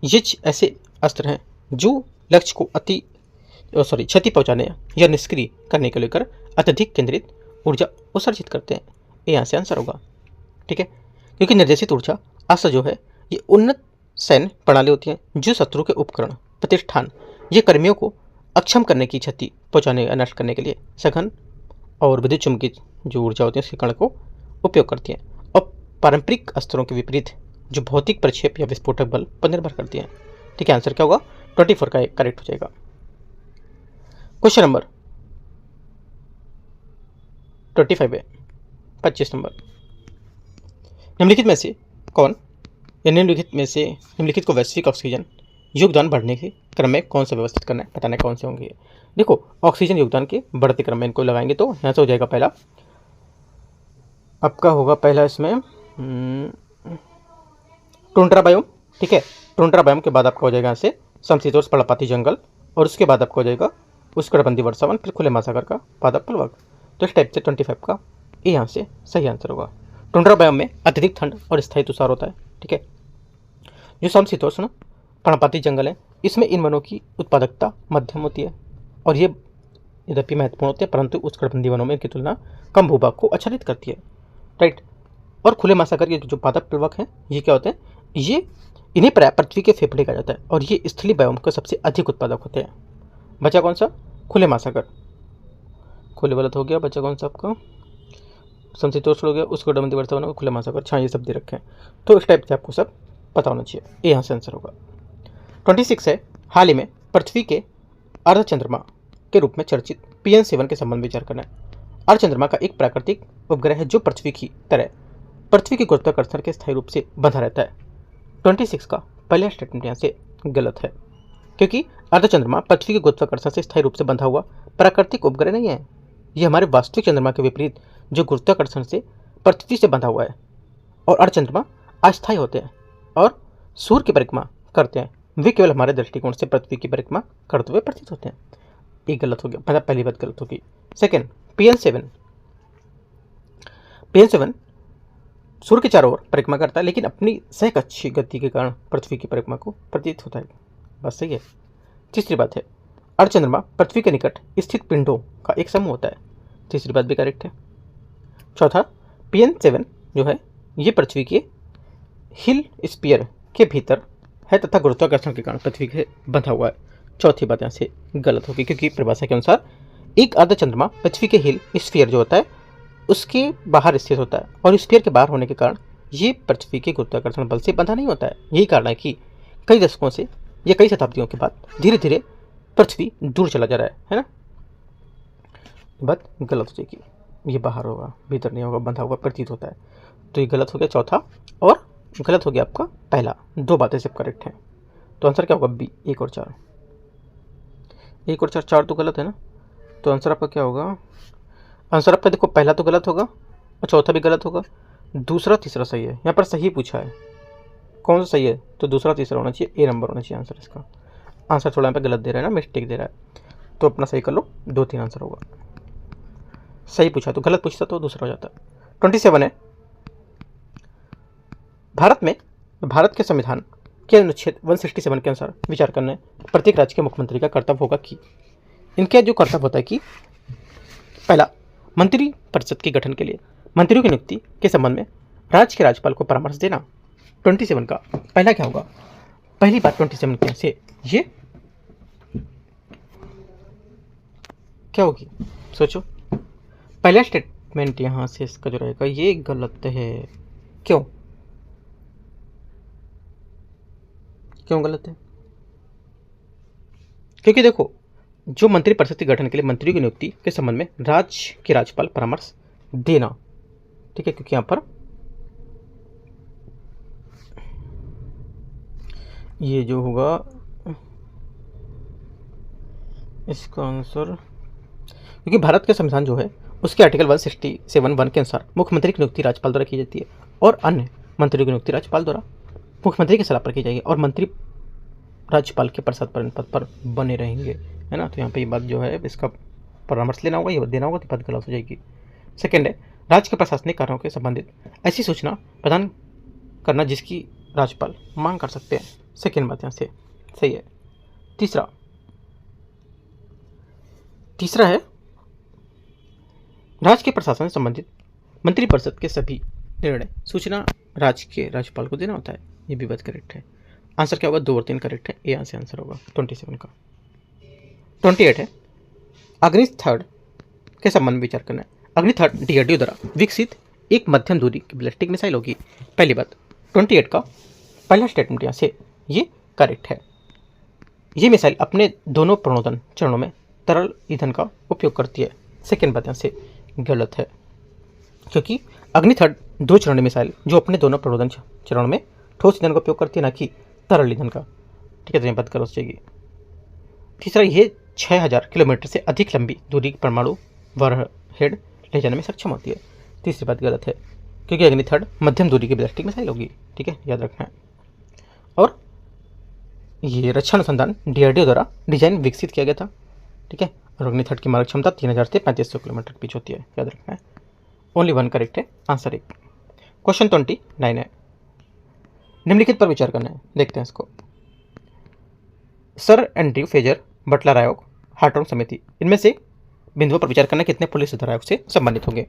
ये ऐसे अस्त्र हैं जो लक्ष्य को क्षति पहुंचाने या निष्क्रिय करने को लेकर अत्यधिक केंद्रित ऊर्जा उत्सर्जित करते हैं। ये यहाँ से आंसर होगा। ठीक है, क्योंकि निर्देशित ऊर्जा अस्त्र जो है ये उन्नत सैन्य प्रणाली होती है जो शत्रु के उपकरण, प्रतिष्ठान ये कर्मियों को अक्षम करने की, क्षति पहुंचाने या नष्ट करने के लिए सघन और विद्युत चुम्बकीय जो ऊर्जा होती है उसके कण को उपयोग करती हैं, और पारंपरिक अस्त्रों के विपरीत जो भौतिक प्रक्षेप या विस्फोटक बल पर निर्भर करती हैं। ठीक है, आंसर क्या होगा? 24 का करेक्ट हो जाएगा। क्वेश्चन नंबर 25 है, 25 नंबर, निम्नलिखित में से कौन या निम्नलिखित को वैश्विक ऑक्सीजन योगदान बढ़ने के क्रम में कौन सा व्यवस्थित करना है? बताना कौन से होंगे। देखो, ऑक्सीजन योगदान के बढ़ते क्रम में इनको लगाएंगे तो यहाँ से हो जाएगा पहला, आपका होगा पहला इसमें टुंड्रा बायोम। ठीक है, टुंड्रा बायोम के बाद आपका हो जाएगा यहाँ से समशीतोष्ण पर्णपाती जंगल, और उसके बाद आपका हो जाएगा उष्णकटिबंधीय वर्षावन, फिर खुले महासागर का पादप प्लवक। तो इस टाइप से 25 का ये यहाँ से सही आंसर होगा। टुंड्रा बायोम में अत्यधिक ठंड और स्थायी तुषार होता है। ठीक है, जो समशीतोष्ण पर्णपाती जंगल है इसमें इन वनों की उत्पादकता मध्यम होती है, और ये यद्यपि महत्वपूर्ण होते हैं परंतु उष्णकटिबंधीय वनों में इनकी तुलना कम भूभाग को आच्छादित करती है। राइट, और खुले महासागर के जो पादप प्लवक हैं ये क्या होते हैं? ये इन्हें प्राय पृथ्वी के फेफड़े कहा जाता है, और ये स्थलीय बायोम के सबसे अधिक उत्पादक होते हैं। बचा कौन सा? खुले महासागर। खुले गलत हो गया, बचा कौन सा आपका? समशीतोष्ण हो गया, उष्णकटिबंधीय वर्षावन, खुले महासागर। अच्छा, ये सब दे रखे हैं, तो इस टाइप से आपको सब पता होना चाहिए। ये यहाँ से आंसर होगा। 26 है, हाल ही में पृथ्वी के अर्धचंद्रमा के रूप में चर्चित PN7 के संबंध में विचार करना है। अर्धचंद्रमा का एक प्राकृतिक उपग्रह है जो पृथ्वी की तरह पृथ्वी के गुरुत्वाकर्षण के स्थायी रूप से बंधा रहता है। 26 का पहला स्टेटमेंट यहाँ से गलत है, क्योंकि अर्धचंद्रमा पृथ्वी के गुरुत्वाकर्षण से स्थायी रूप से बंधा हुआ प्राकृतिक उपग्रह नहीं है। यह हमारे वास्तविक चंद्रमा के विपरीत जो गुरुत्वाकर्षण से पृथ्वी से बंधा हुआ है, और अर्धचंद्रमा अस्थायी होते हैं और सूर्य की परिक्रमा करते हैं। वे केवल हमारे दृष्टिकोण से पृथ्वी की परिक्रमा करते हुए प्रतीत होते हैं। ये गलत हो गया, मतलब पहली बात गलत होगी। सेकेंड, PN7 सूर्य के चारों ओर परिक्रमा करता है, लेकिन अपनी सहकक्षीय गति के कारण पृथ्वी की परिक्रमा को प्रतीत होता है। बस सही है। तीसरी बात है, अर्धचंद्रमा पृथ्वी के निकट स्थित पिंडों का एक समूह होता है। तीसरी बात भी करेक्ट है। चौथा, PN7 जो है ये पृथ्वी के हिल स्पीयर के भीतर है तथा गुरुत्वाकर्षण के कारण पृथ्वी के बंधा हुआ है। चौथी बात यहाँ से गलत होगी, क्योंकि परिभाषा के अनुसार एक अर्धचंद्रमा पृथ्वी के हिल स्फीयर जो होता है उसके बाहर स्थित होता है, और स्फीयर के बाहर होने के कारण ये पृथ्वी के गुरुत्वाकर्षण बल से बंधा नहीं होता है। यही कारण है कि कई दशकों से या कई शताब्दियों के बाद धीरे धीरे पृथ्वी दूर चला जा रहा है ना। बात गलत हो जाएगी, ये बाहर होगा, भीतर नहीं होगा, बंधा हुआ प्रतीत होता है। तो ये गलत हो गया चौथा, और गलत हो गया आपका पहला। 2 बातें सब करेक्ट हैं, तो आंसर क्या होगा? B, 1 और 4। 1 और 4 तो गलत है ना, तो आंसर आपका क्या होगा? आंसर आपका देखो, पहला तो गलत होगा और चौथा भी गलत होगा, दूसरा तीसरा सही है। यहाँ पर सही पूछा है, कौन सा सही है, तो दूसरा तीसरा होना चाहिए, ए नंबर होना चाहिए आंसर इसका। आंसर थोड़ा यहाँ पे गलत दे रहा है ना, मिस्टेक दे रहा है, तो अपना सही कर लो, 2-3 आंसर होगा। सही पूछा तो गलत पूछता तो दूसरा हो जाता। 27 है, भारत के संविधान के अनुच्छेद 167 के अनुसार विचार करने प्रत्येक राज्य के मुख्यमंत्री का कर्तव्य होगा कि, इनके जो कर्तव्य होता है कि पहला, मंत्री परिषद के गठन के लिए मंत्रियों की नियुक्ति के संबंध में राज्य के राज्यपाल को परामर्श देना। 27 का पहला क्या होगा, पहली बात 27 के से ये क्या होगी, सोचो। पहला स्टेटमेंट यहाँ से इसका जो रहेगा ये गलत है। क्यों गलत है? क्योंकि देखो, जो मंत्री परिषद के गठन के लिए मंत्रियों की नियुक्ति के संबंध में राज्य के राज्यपाल परामर्श देना, ठीक है, क्योंकि यहां पर ये जो होगा इसका आंसर, क्योंकि भारत का संविधान जो है उसके आर्टिकल 167(1) के अनुसार मुख्यमंत्री की नियुक्ति राज्यपाल द्वारा की जाती है और अन्य मंत्रियों की नियुक्ति राज्यपाल द्वारा मुख्यमंत्री की सलाह पर की जाएगी और मंत्री राज्यपाल के प्रसाद पर पद पर बने रहेंगे, है ना। तो यहाँ पे ये बात जो है इसका परामर्श लेना होगा, ये देना होगा, तो बात गलत हो जाएगी। सेकेंड है, राज्य के प्रशासनिक कार्यों के संबंधित ऐसी सूचना प्रदान करना जिसकी राज्यपाल मांग कर सकते हैं। सेकेंड बात यहाँ से सही है। तीसरा है, राज्य के प्रशासन से संबंधित मंत्रिपरिषद के सभी निर्णय सूचना राज्य के राज्यपाल को देना होता है, ये भी बात करेक्ट है। आंसर क्या होगा, 2 और 3 करेक्ट है, ये यहाँ से आंसर होगा 27 का। 28 है, अग्नि थर्ड के संबंध में विचार करना है। अग्नि थर्ड DRDO द्वारा विकसित एक मध्यम दूरी की बैलिस्टिक मिसाइल होगी। पहली बात 28 का पहला स्टेटमेंट यहाँ से ये करेक्ट है। ये मिसाइल अपने दोनों प्रणोदन चरणों में तरल ईंधन का उपयोग करती है। सेकेंड बात यहाँ से गलत है, क्योंकि अग्नि थर्ड 2 चरण मिसाइल जो अपने दोनों प्रणोदन चरणों में ठोस ईंधन का उपयोग करती है, ना कि तरल ईंधन का, ठीक है, तो ये बात गलत जाएगी। तीसरा, ये 6000 किलोमीटर से अधिक लंबी दूरी की परमाणु वॉरहेड ले जाने में सक्षम होती है। तीसरी बात गलत है, क्योंकि अग्नि थर्ड मध्यम दूरी की बैलिस्टिक मिसाइल होगी, ठीक है, याद रखना है। और ये रक्षा अनुसंधान DRDO द्वारा डिजाइन विकसित किया गया था, ठीक है, और अग्नि थर्ड की मारक क्षमता 3000 से 3500 किलोमीटर के बीच होती है, याद रखना है। ओनली 1 करेक्ट है, आंसर 1। क्वेश्चन 29 है, निम्नलिखित पर विचार करना है, देखते हैं इसको। सर एंड्रयू फ्रेजर, बटलर आयोग, हार्टोग समिति, इनमें से बिंदुओं पर विचार करना कितने पुलिस सुधार आयोग से संबंधित होंगे।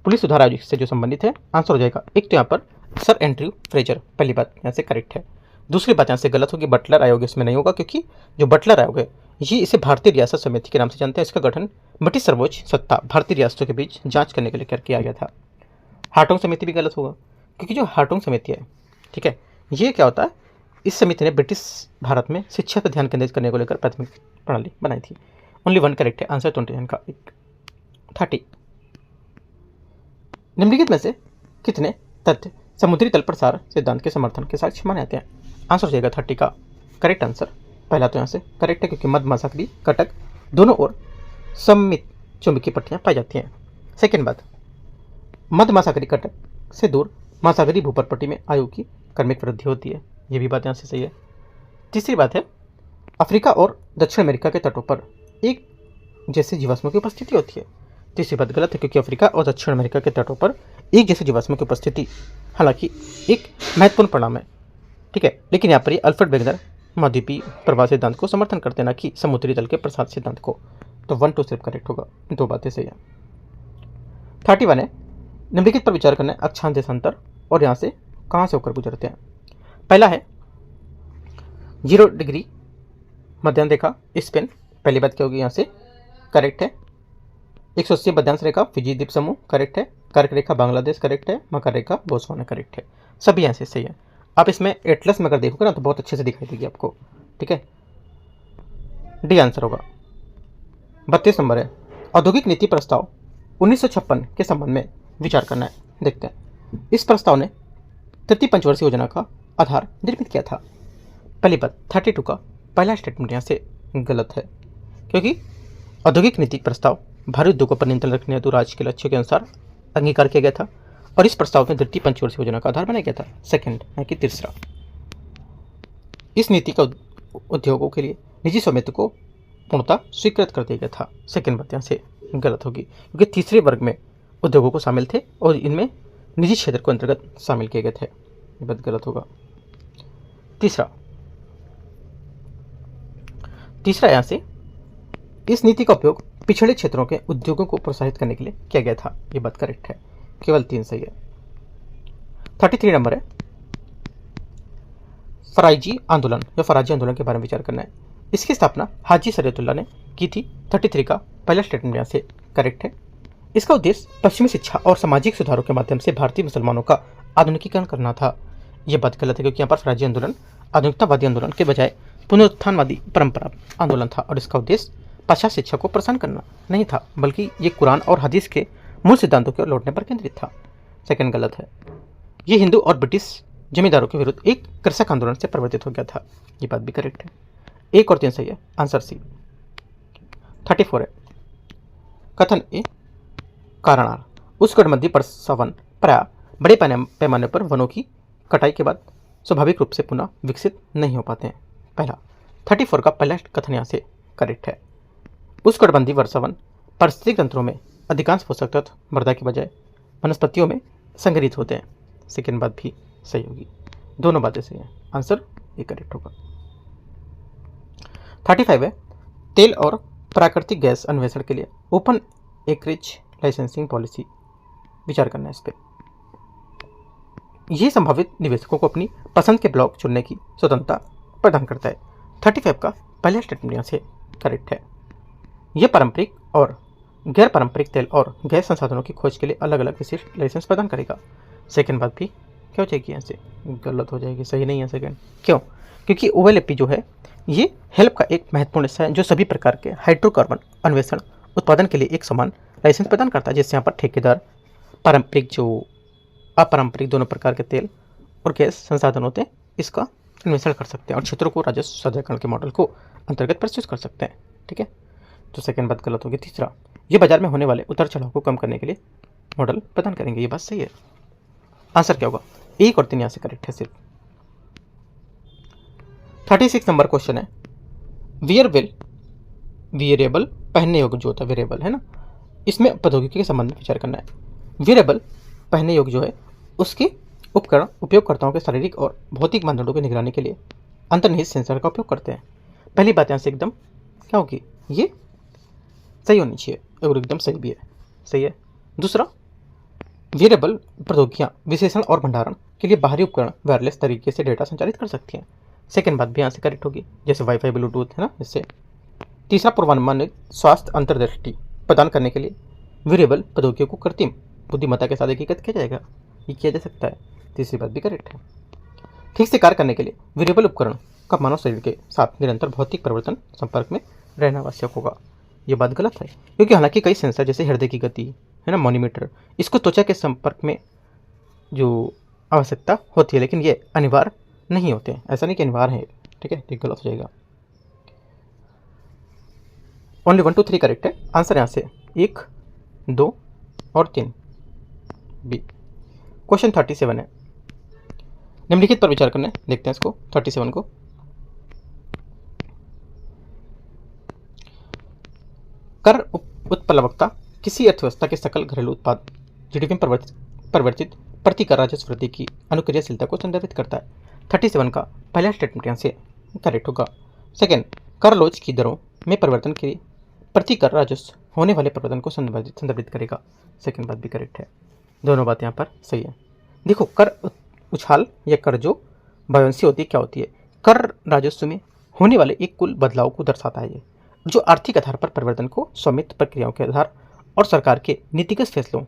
पुलिस सुधार आयोग से जो संबंधित है, आंसर हो जाएगा एक, तो यहाँ पर सर एंड्रयू फ्रेजर, पहली बात यहाँ से करेक्ट है। दूसरी बात यहाँ से गलत होगी, बटलर आयोग इसमें नहीं होगा, क्योंकि जो बटलर आयोग है ये इसे भारतीय रियासत समिति के नाम से जानते हैं। इसका गठन ब्रिटिश सर्वोच्च सत्ता भारतीय रियासतों के बीच जांच करने के लिए किया गया था। हार्टोग समिति भी गलत होगा, क्योंकि जो हार्टोग समिति है, ठीक है, ये क्या होता है, इस समिति ने ब्रिटिश भारत में शिक्षा पर ध्यान केंद्रित करने को लेकर प्राथमिक प्रणाली बनाई थी। ओनली 1 करेक्ट है, आंसर 29 का 30। निम्नलिखित में से कितने तथ्य समुद्री तल प्रसार सिद्धांत के समर्थन के साथ माने जाते हैं। आंसर हो जाएगा 30 का करेक्ट आंसर। पहला तो यहाँ से करेक्ट है, क्योंकि मध्य महासागरीय कटक दोनों ओर सममित चुंबकीय पट्टियाँ पाई जाती हैं। सेकेंड बात, मध्य महासागरीय कटक से दूर महासागरीय भूपर पट्टी में आयु की क्रमिक वृद्धि होती है, ये भी बात यहाँ से सही है। तीसरी बात है, अफ्रीका और दक्षिण अमेरिका के तटों पर एक जैसे जीवाश्मों की उपस्थिति होती है। तीसरी बात गलत है, क्योंकि अफ्रीका और दक्षिण अमेरिका के तटों पर एक जैसे जीवाश्मों की उपस्थिति हालांकि एक महत्वपूर्ण परिणाम है, ठीक है, लेकिन यहाँ पर ये अल्फ्रेड वेगनर महाद्वीपीय प्रवाह सिद्धांत को समर्थन करते हैं, ना कि समुद्री तल के प्रसार सिद्धांत को। तो 1 2 सिर्फ करेक्ट होगा, 2 बातें सही है। 31 है, निम्नलिखित पर विचार करना है, अक्षांश देशांतर और यहाँ से कहाँ से होकर गुजरते हैं। पहला है 0 डिग्री मध्यान्ह रेखा स्पेन, पहली बात क्या होगी यहाँ से करेक्ट है। 180 मध्यांश रेखा फिजी द्वीप समूह करेक्ट है। कर्क रेखा बांग्लादेश करेक्ट है। मकर रेखा बोत्सवाना करेक्ट है, सभी यहाँ से सही है। आप इसमें एटलस में अगर देखोगे ना तो बहुत अच्छे से दिखाई देगी आपको, ठीक है। डी आंसर होगा। 32 नंबर है, औद्योगिक नीति प्रस्ताव 1956 के संबंध में विचार करना है, देखते हैं। इस प्रस्ताव ने तृतीय पंचवर्षीय योजना का आधार निर्मित किया था। पहली बात 32 का पहला स्टेटमेंट यहाँ से गलत है, क्योंकि औद्योगिक नीति प्रस्ताव भारी उद्योगों पर नियंत्रण रखने हेतु राज्य के लक्ष्यों के अनुसार अंगीकार किया गया था और इस प्रस्ताव में तृतीय पंचवर्षीय योजना का आधार बनाया गया था। सेकंड है कि तीसरा इस नीति का उद्योगों के लिए निजी स्वामित्व को पूर्णतः स्वीकृत कर दिया गया था। सेकेंड बात यहाँ से गलत होगी, क्योंकि तीसरे वर्ग में उद्योगों को शामिल थे और इनमें निजी क्षेत्र को अंतर्गत शामिल किए गए थे। ये बात गलत होगा। तीसरा यहाँ से इस नीति का उपयोग पिछड़े क्षेत्रों के उद्योगों को प्रोत्साहित करने के लिए किया गया था। ये बात करेक्ट है, केवल 3 सही है। 33 नंबर है फराइजी आंदोलन या फराजी आंदोलन के बारे में विचार करना है। इसकी स्थापना हाजी शरीयतुल्लाह ने की थी। 33 का पहला स्टेटमेंट यहाँ से करेक्ट है। इसका उद्देश्य पश्चिमी शिक्षा और सामाजिक सुधारों के माध्यम से भारतीय मुसलमानों का आधुनिकीकरण करना था। यह बात गलत है, क्योंकि यहाँ पर फराजी आंदोलन आधुनिकतावादी आंदोलन के बजाय पुनरुत्थानवादी परंपरा आंदोलन था और इसका उद्देश्य पाश्चात्य शिक्षा को प्रसार करना नहीं था, बल्कि ये कुरान और हदीस के मूल सिद्धांतों की ओर लौटने पर केंद्रित था। सेकंड गलत है। ये हिंदू और ब्रिटिश जमींदारों के विरुद्ध एक कृषक आंदोलन से परिवर्तित हो गया था। ये बात भी करेक्ट है। 1 और 3 सही है, आंसर सी। 34 है कथन ए कारणार उष्णकटिबंधीय प्रसवन प्राय बड़े पैमाने पर वनों की कटाई के बाद स्वाभाविक रूप से पुनः विकसित नहीं हो पाते हैं। पहला 34 का पहला कथन यहाँ से करेक्ट है। उष्णकटिबंधीय वर्षावन पारिस्थितिक तंत्रों में अधिकांश पोषक तत्व मृदा के बजाय वनस्पतियों में संग्रहित होते हैं। सेकेंड बात भी सही होगी, दोनों बातें सही हैं, आंसर ये करेक्ट होगा। 35 है तेल और प्राकृतिक गैस अन्वेषण के लिए ओपन एकरेज लाइसेंसिंग पॉलिसी विचार करना है इस पर। यह संभावित निवेशकों को अपनी पसंद के ब्लॉक चुनने की स्वतंत्रता प्रदान करता है। 35 का पहला स्टेटमेंट यहाँ से करेक्ट है। यह पारंपरिक और गैर पारंपरिक तेल और गैस संसाधनों की खोज के लिए अलग अलग विशिष्ट लाइसेंस प्रदान करेगा। सेकेंड बात भी क्या हो जाएगी यहाँ से गलत हो जाएगी, सही नहीं है सेकेंड। क्यों? क्योंकि OLAP जो है ये हेल्प का एक महत्वपूर्ण हिस्सा है जो सभी प्रकार के हाइड्रोकार्बन अन्वेषण उत्पादन के लिए एक समान लाइसेंस प्रदान करता है, जिससे यहाँ पर ठेकेदार पारंपरिक जो अपारंपरिक दोनों प्रकार के तेल और गैस संसाधन होते हैं इसका अन्वेषण कर सकते हैं और क्षेत्रों को राजस्व साझाकरण के मॉडल को अंतर्गत प्रस्तुत कर सकते हैं। ठीक है, तो सेकेंड बात गलत होगी। तीसरा, ये बाजार में होने वाले उतार चढ़ाव को कम करने के लिए मॉडल प्रदान करेंगे। ये बात सही है, आंसर क्या होगा? 1 और 3 यहाँ से करेक्ट है सिर्फ। 36 नंबर क्वेश्चन है वियरेबल पहनने योग्य जो होता है वेरेबल है ना, इसमें प्रौद्योगिकी के संबंध में विचार करना है। वेरेबल पहनने योग्य जो है उसके उपकरण उपयोगकर्ताओं के शारीरिक और भौतिक मानदंडों की निगरानी के लिए अंतर्निहित सेंसर का उपयोग करते हैं। पहली बात यहाँ से एकदम क्या होगी, ये सही होनी चाहिए और एकदम सही भी है, सही है। दूसरा, वेरेबल प्रौद्योगिकियाँ विश्लेषण और भंडारण के लिए बाहरी उपकरण वायरलेस तरीके से डेटा संचालित कर सकती हैं। सेकेंड बात भी यहाँ से करेक्ट होगी, जैसे वाईफाई ब्लूटूथ है ना, इससे। तीसरा, पूर्वानुमानित स्वास्थ्य अंतर्दृष्टि प्रदान करने के लिए वेरेबल प्रौद्योगिकियों को कृत्रिम बुद्धिमत्ता के साथ एकीकृत किया जाएगा, ये किया जा सकता है। तीसरी बात भी करेक्ट है। ठीक से कार्य करने के लिए वेरेबल उपकरण का मानव शरीर के साथ निरंतर भौतिक परिवर्तन संपर्क में रहना आवश्यक होगा। ये बात गलत है, क्योंकि हालांकि कई सेंसर जैसे हृदय की गति है ना, मॉनिमीटर, इसको त्वचा के संपर्क में जो आवश्यकता होती है, लेकिन ये अनिवार्य नहीं होते हैं। ऐसा नहीं कि अनिवार्य है, ठीक है, ये गलत हो जाएगा। ओनली 1 2 3 करेक्ट है, आंसर यहाँ से 1 2 और 3 बी। क्वेश्चन 37 है, निम्नलिखित पर विचार करना है, देखते हैं इसको 37 को। कर उत्प्लवकता किसी अर्थव्यवस्था के सकल घरेलू उत्पाद GDP में परिवर्तित प्रति कर राजस्व वृद्धि की अनुक्रियाशीलता को संदर्भित करता है। 37 का पहला स्टेटमेंट यहाँ से करेक्ट होगा। सेकेंड, कर लोच की दरों में परिवर्तन के प्रति कर राजस्व होने वाले परिवर्तन को संदर्भित करेगा। सेकेंड बात भी करेक्ट है, दोनों बात यहाँ पर सही है। देखो, कर उछाल या कर जो बायोंसी होती है क्या होती है, कर राजस्व में होने वाले एक कुल बदलाव को दर्शाता है, ये जो आर्थिक आधार पर परिवर्तन को स्वामित्व प्रक्रियाओं के आधार और सरकार के नीतिगत फैसलों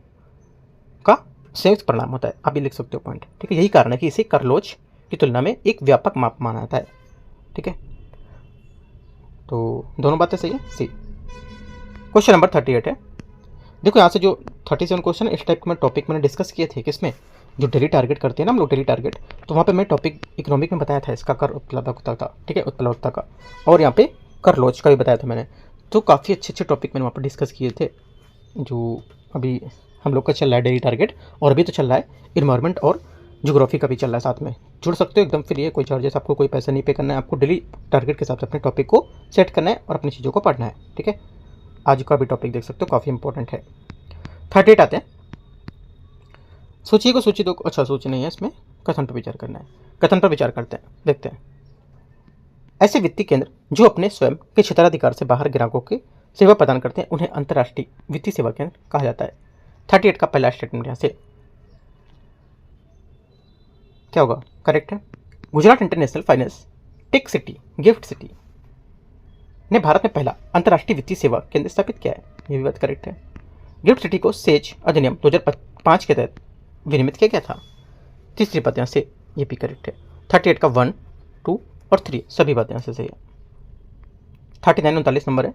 का संयुक्त परिणाम होता है। आप ये लिख सकते हो पॉइंट, ठीक है। यही कारण है कि इसे कर लोच की तुलना में एक व्यापक माप माना जाता है, ठीक है। तो दोनों बातें सही है, सी। क्वेश्चन नंबर 38 है। देखो यहाँ से जो 37 क्वेश्चन इस टाइप के टॉपिक मैंने डिस्कस किए थे, किसमें, जो डेली टारगेट करते हैं ना हम लोग, डेली टारगेट, तो वहाँ पे मैं टॉपिक इकोनॉमिक में बताया था इसका, कर उपलब्धता का, ठीक है, उत्प्लवकता का, और यहाँ पे कर लोच का भी बताया था मैंने। तो काफ़ी अच्छे टॉपिक मैंने वहाँ पर डिस्कस किए थे, जो अभी हम लोग का चल रहा है डेली टारगेट, और अभी तो चल रहा है इन्वायरमेंट और ज्योग्राफी का भी चल रहा है साथ में, जुड़ सकते हो एकदम फ्री है, कोई चार्जेस, आपको कोई पैसा नहीं पे करना है, आपको डेली टारगेट के हिसाब से अपने टॉपिक को सेट करना है और अपनी चीज़ों को पढ़ना है। ठीक है, आज का भी टॉपिक देख सकते हो, काफ़ी इंपॉर्टेंट है। 38 आते हैं, सूची को सूची दो, अच्छा सूची नहीं है इसमें, कथन पर विचार करना है। कथन पर विचार करते हैं, देखते हैं। ऐसे वित्तीय केंद्र जो अपने स्वयं के क्षेत्राधिकार से बाहर ग्राहकों की सेवा प्रदान करते हैं उन्हें अंतर्राष्ट्रीय वित्तीय सेवा केंद्र कहा जाता है। 38 का पहला स्टेटमेंट यहाँ से क्या होगा, करेक्ट है। Gujarat international finance tech city gift city ने भारत में पहला अंतर्राष्ट्रीय वित्तीय सेवा केंद्र स्थापित किया है, ये भी बात करेक्ट है। गिफ्ट सिटी को सेज अधिनियम 2005 के तहत विनियमित किया गया था। तीसरी बात यहाँ से ये भी करेक्ट है। 38 का 1, 2 और 3 सभी बातें यहाँ से सही है। 39 39 नंबर है,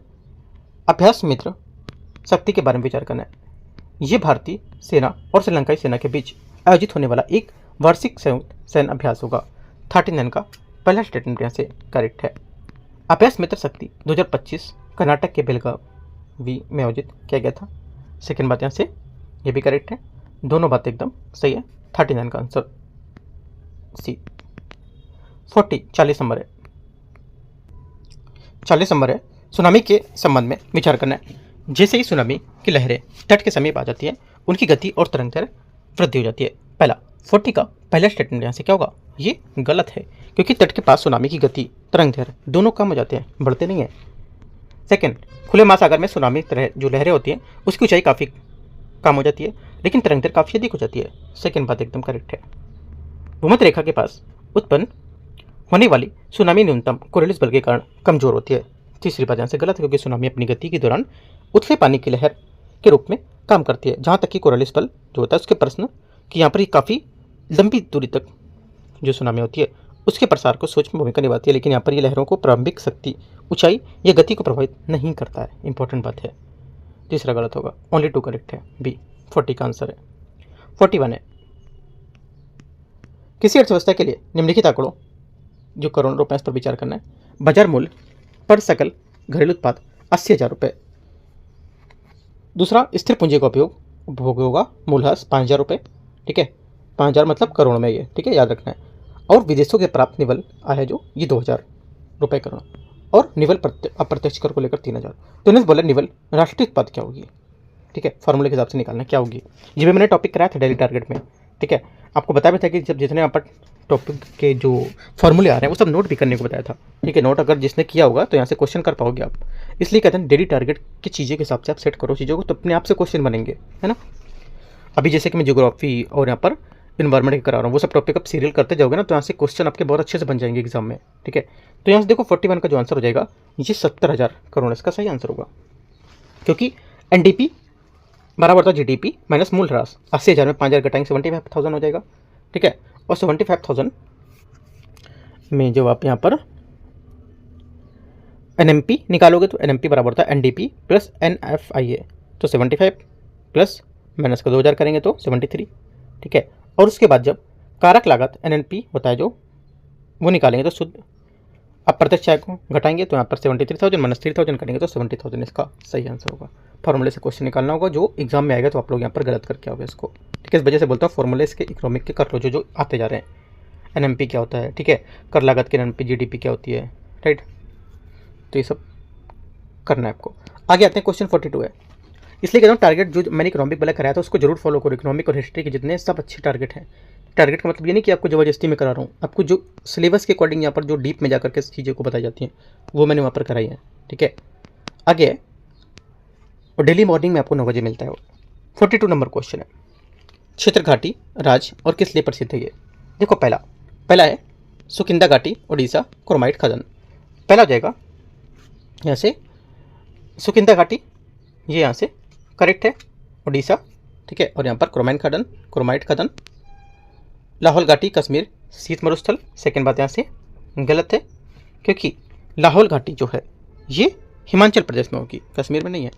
अभ्यास मित्र शक्ति के बारे में विचार करना है। ये भारतीय सेना और श्रीलंकाई सेना के बीच आयोजित होने वाला एक वार्षिक संयुक्त सैन्य अभ्यास होगा। 39 का पहला स्टेटमेंट यहाँ से करेक्ट है। अभ्यास मित्र शक्ति 2025 कर्नाटक के बेलगावी में आयोजित किया गया था। सेकेंड बात यहाँ से ये भी करेक्ट है, दोनों बातें एकदम सही है। 39 का आंसर सी। 40 नंबर है, 40 नंबर है, सुनामी के संबंध में विचार करना है। जैसे ही सुनामी की लहरें तट के समीप आ जाती है उनकी गति और तरंग दैर्घ्य वृद्धि हो जाती है। पहला 40 का पहला स्टेटमेंट यहाँ से क्या होगा, ये गलत है, क्योंकि तट के पास सुनामी की गति तरंग दैर्घ्य दोनों कम हो जाते हैं, बढ़ते नहीं है। सेकंड, खुले महासागर में सुनामी जो लहरें होती हैं उसकी ऊंचाई काफ़ी कम हो जाती है लेकिन तरंग दैर्घ्य काफ़ी अधिक हो जाती है। सेकंड बात एकदम करेक्ट है। भूमध्य रेखा के पास उत्पन्न होने वाली सुनामी न्यूनतम कोरियलिस बल के कारण कमजोर होती है। तीसरी बात यहाँ से गलत है, क्योंकि सुनामी अपनी गति के दौरान उथले पानी की लहर के रूप में काम करती है, जहाँ तक कि कोरियलिस बल जो होता है उसके प्रश्न कि यहाँ पर ये काफ़ी लंबी दूरी तक जो सुनामी होती है उसके प्रसार को सूक्ष्म भूमिका निभाती है, लेकिन यहाँ पर ये लहरों को प्रारंभिक शक्ति, ऊंचाई या गति को प्रभावित नहीं करता है। इंपॉर्टेंट बात है। तीसरा गलत होगा, ओनली 2 करेक्ट है, बी 40 का आंसर है। 41 है, किसी अर्थव्यवस्था के लिए निम्नलिखित आंकड़ों जो करोड़ रुपए पर विचार करना है। बाजार मूल्य पर सकल घरेलू उत्पाद 80,000 रुपये। दूसरा, स्थिर पूंजी का उपभोग होगा मूल्यह्रास 5,000 रुपये। ठीक है, 5,000 मतलब करोड़ में ये, ठीक है, याद रखना है। और विदेशों के प्राप्त निवल आय है जो ये 2,000 रुपये करोड़, और निवल अप्रत्यक्ष कर को लेकर 3,000। तो इन्हें बोले निवल राष्ट्रीय उत्पाद क्या होगी, ठीक है, फॉर्मूले के हिसाब से निकालना क्या होगी। ये भी मैंने टॉपिक कराया था डेली टारगेट में, ठीक है, आपको बताया भी था कि जब जितने यहाँ पर टॉपिक के जो फॉर्मूले आ रहे हैं वो सब नोट भी करने को बताया था। ठीक है, नोट अगर जिसने किया होगा तो यहाँ से क्वेश्चन कर पाओगे आप। इसलिए कहते हैं डेली टारगेट की चीज़ें के हिसाब से आप सेट करो चीज़ों को, तो अपने आप से क्वेश्चन बनेंगे, है ना। अभी जैसे कि मैं ज्योग्राफी और यहाँ पर इन्वायरमेंट करा रहा हूँ, वो सब टॉपिक आप सीरियल करते जाओगे ना, तो यहाँ से क्वेश्चन आपके बहुत अच्छे से बन जाएंगे एग्जाम में। ठीक है, तो यहाँ से देखो 41 का जो आंसर हो जाएगा ये 70,000 करोड़ इसका सही आंसर होगा, क्योंकि एनडीपी बराबर था जीडीपी माइनस मूल्यह्रास। 80,000 में 5,000 घटाएंगे 75,000 हो जाएगा। ठीक है, और 75,000 में जब आप यहाँ पर एनएमपी निकालोगे तो एनएमपी बराबर था एनडीपी प्लस एनएफआईए, तो 75 प्लस माइनस का 2,000 करेंगे तो 73। ठीक है, और उसके बाद जब कारक लागत एनएनपी होता है जो वो निकालेंगे तो शुद्ध अप्रत्यक्ष आय को घटाएंगे तो यहाँ पर 73,000 माइनस 3,000 करेंगे तो 70,000 इसका सही आंसर होगा। फॉर्मूले से क्वेश्चन निकालना होगा, जो एग्जाम में आएगा तो आप लोग यहाँ पर गलत करके आओगे इसको। ठीक है, इस वजह से बोलता हूँ फॉर्मूले इसके इकोनॉमिक के कर लो जो आते जा रहे हैं। एनएमपी क्या होता है, ठीक है, कर लागत की एनएमपी, जीडीपी क्या होती है, राइट, तो ये सब करना है आपको। आगे आते हैं, क्वेश्चन 42 है। इसलिए कहता हूँ टारगेट जो मैंने इकोनॉमिक वाला कराया था उसको जरूर फॉलो करो। इकोनॉमिक और हिस्ट्री के जितने सब अच्छे टारगेट हैं। टारगेट का मतलब ये नहीं कि आपको ज़बरदस्ती में करा रहा हूँ, आपको जो सिलेबस के अकॉर्डिंग यहाँ पर जो डीप में जाकर के चीज़ें को बताई जाती हैं वो मैंने वहाँ पर कराई है। ठीक है, आगे और डेली मॉर्निंग में आपको 9 बजे मिलता है वो। 42 नंबर क्वेश्चन है, क्षेत्र घाटी राज्य और किस लिए प्रसिद्ध है ये। देखो पहला है सुकिंदा घाटी उड़ीसा क्रोमाइट खदान। पहला हो जाएगा यहाँ से सुकिंदा घाटी, ये यहाँ से करेक्ट है, उड़ीसा। ठीक है, और यहाँ पर क्रोमाइट खदान लाहौल घाटी कश्मीर शीत मरुस्थल। सेकेंड बात यहाँ से गलत है, क्योंकि लाहौल घाटी जो है ये हिमाचल प्रदेश में होगी, कश्मीर में नहीं है।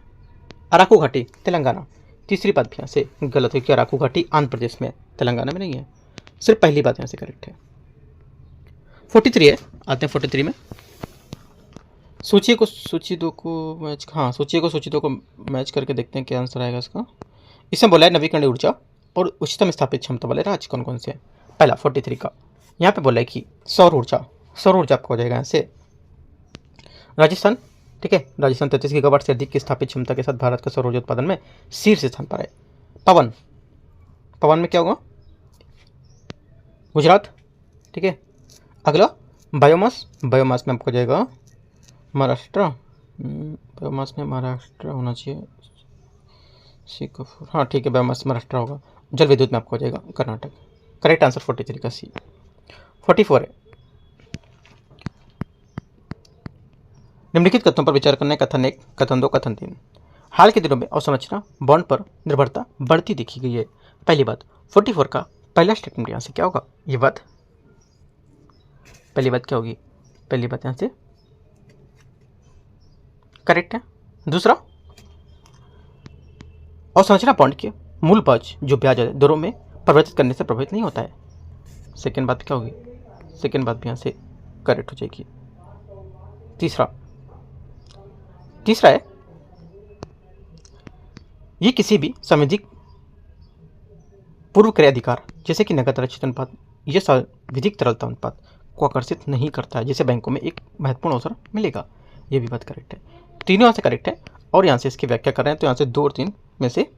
अराकू घाटी तेलंगाना। तीसरी बात भी यहाँ से गलत है कि अराकू घाटी आंध्र प्रदेश में, तेलंगाना में नहीं है। सिर्फ पहली बात यहाँ से करेक्ट है। 43 है, आते हैं 43 में। सूची को सूची दो को मैच करके देखते हैं क्या आंसर आएगा इसका। इसमें बोला है नवीकरणीय ऊर्जा और उच्चतम स्थापित क्षमता वाले राज्य कौन कौन से हैं। पहला 43 का यहाँ पे बोला है कि सौर ऊर्जा आपका हो जाएगा यहाँ से राजस्थान, ठीक है। राजस्थान 33 गीगावाट से अधिक की स्थापित क्षमता के साथ भारत का सौर ऊर्जा उत्पादन में शीर्ष स्थान पर है। पवन में क्या होगा, गुजरात, ठीक है। अगला बायोमास में आपको जाएगा महाराष्ट्र, बायोमास में महाराष्ट्र होना चाहिए, हाँ ठीक है, बायोमास महाराष्ट्र होगा। जल विद्युत में आपको हो जाएगा कर्नाटक। करेक्ट आंसर 43 का सी। 44 है, निम्नलिखित कथनों पर विचार करना है। कथन 1, कथन 2, कथन 3। हाल के दिनों में अवसंरचना बॉन्ड पर निर्भरता बढ़ती दिखी गई है। पहली बात 44 का पहला स्टेटमेंट यहाँ से क्या होगा, ये बात पहली बात क्या होगी, पहली बात यहाँ से करेक्ट है। दूसरा, अवसंरचना बॉन्ड के मूल ब्याज जो ब्याज दरों में परिवर्तित करने से प्रभावित नहीं होता है। सेकेंड बात क्या होगी, सेकेंड बात भी यहाँ से करेक्ट हो जाएगी। तीसरा है, ये किसी भी संविधिक पूर्व क्रय अधिकार जैसे कि नकद आरक्षित अनुपात या संविधिक तरलता अनुपात को आकर्षित नहीं करता है, जिसे बैंकों में एक महत्वपूर्ण अवसर मिलेगा। ये भी बात करेक्ट है। तीनों यहाँ से करेक्ट है और यहाँ से इसकी व्याख्या कर रहे हैं, तो यहाँ से 2 और 3 में से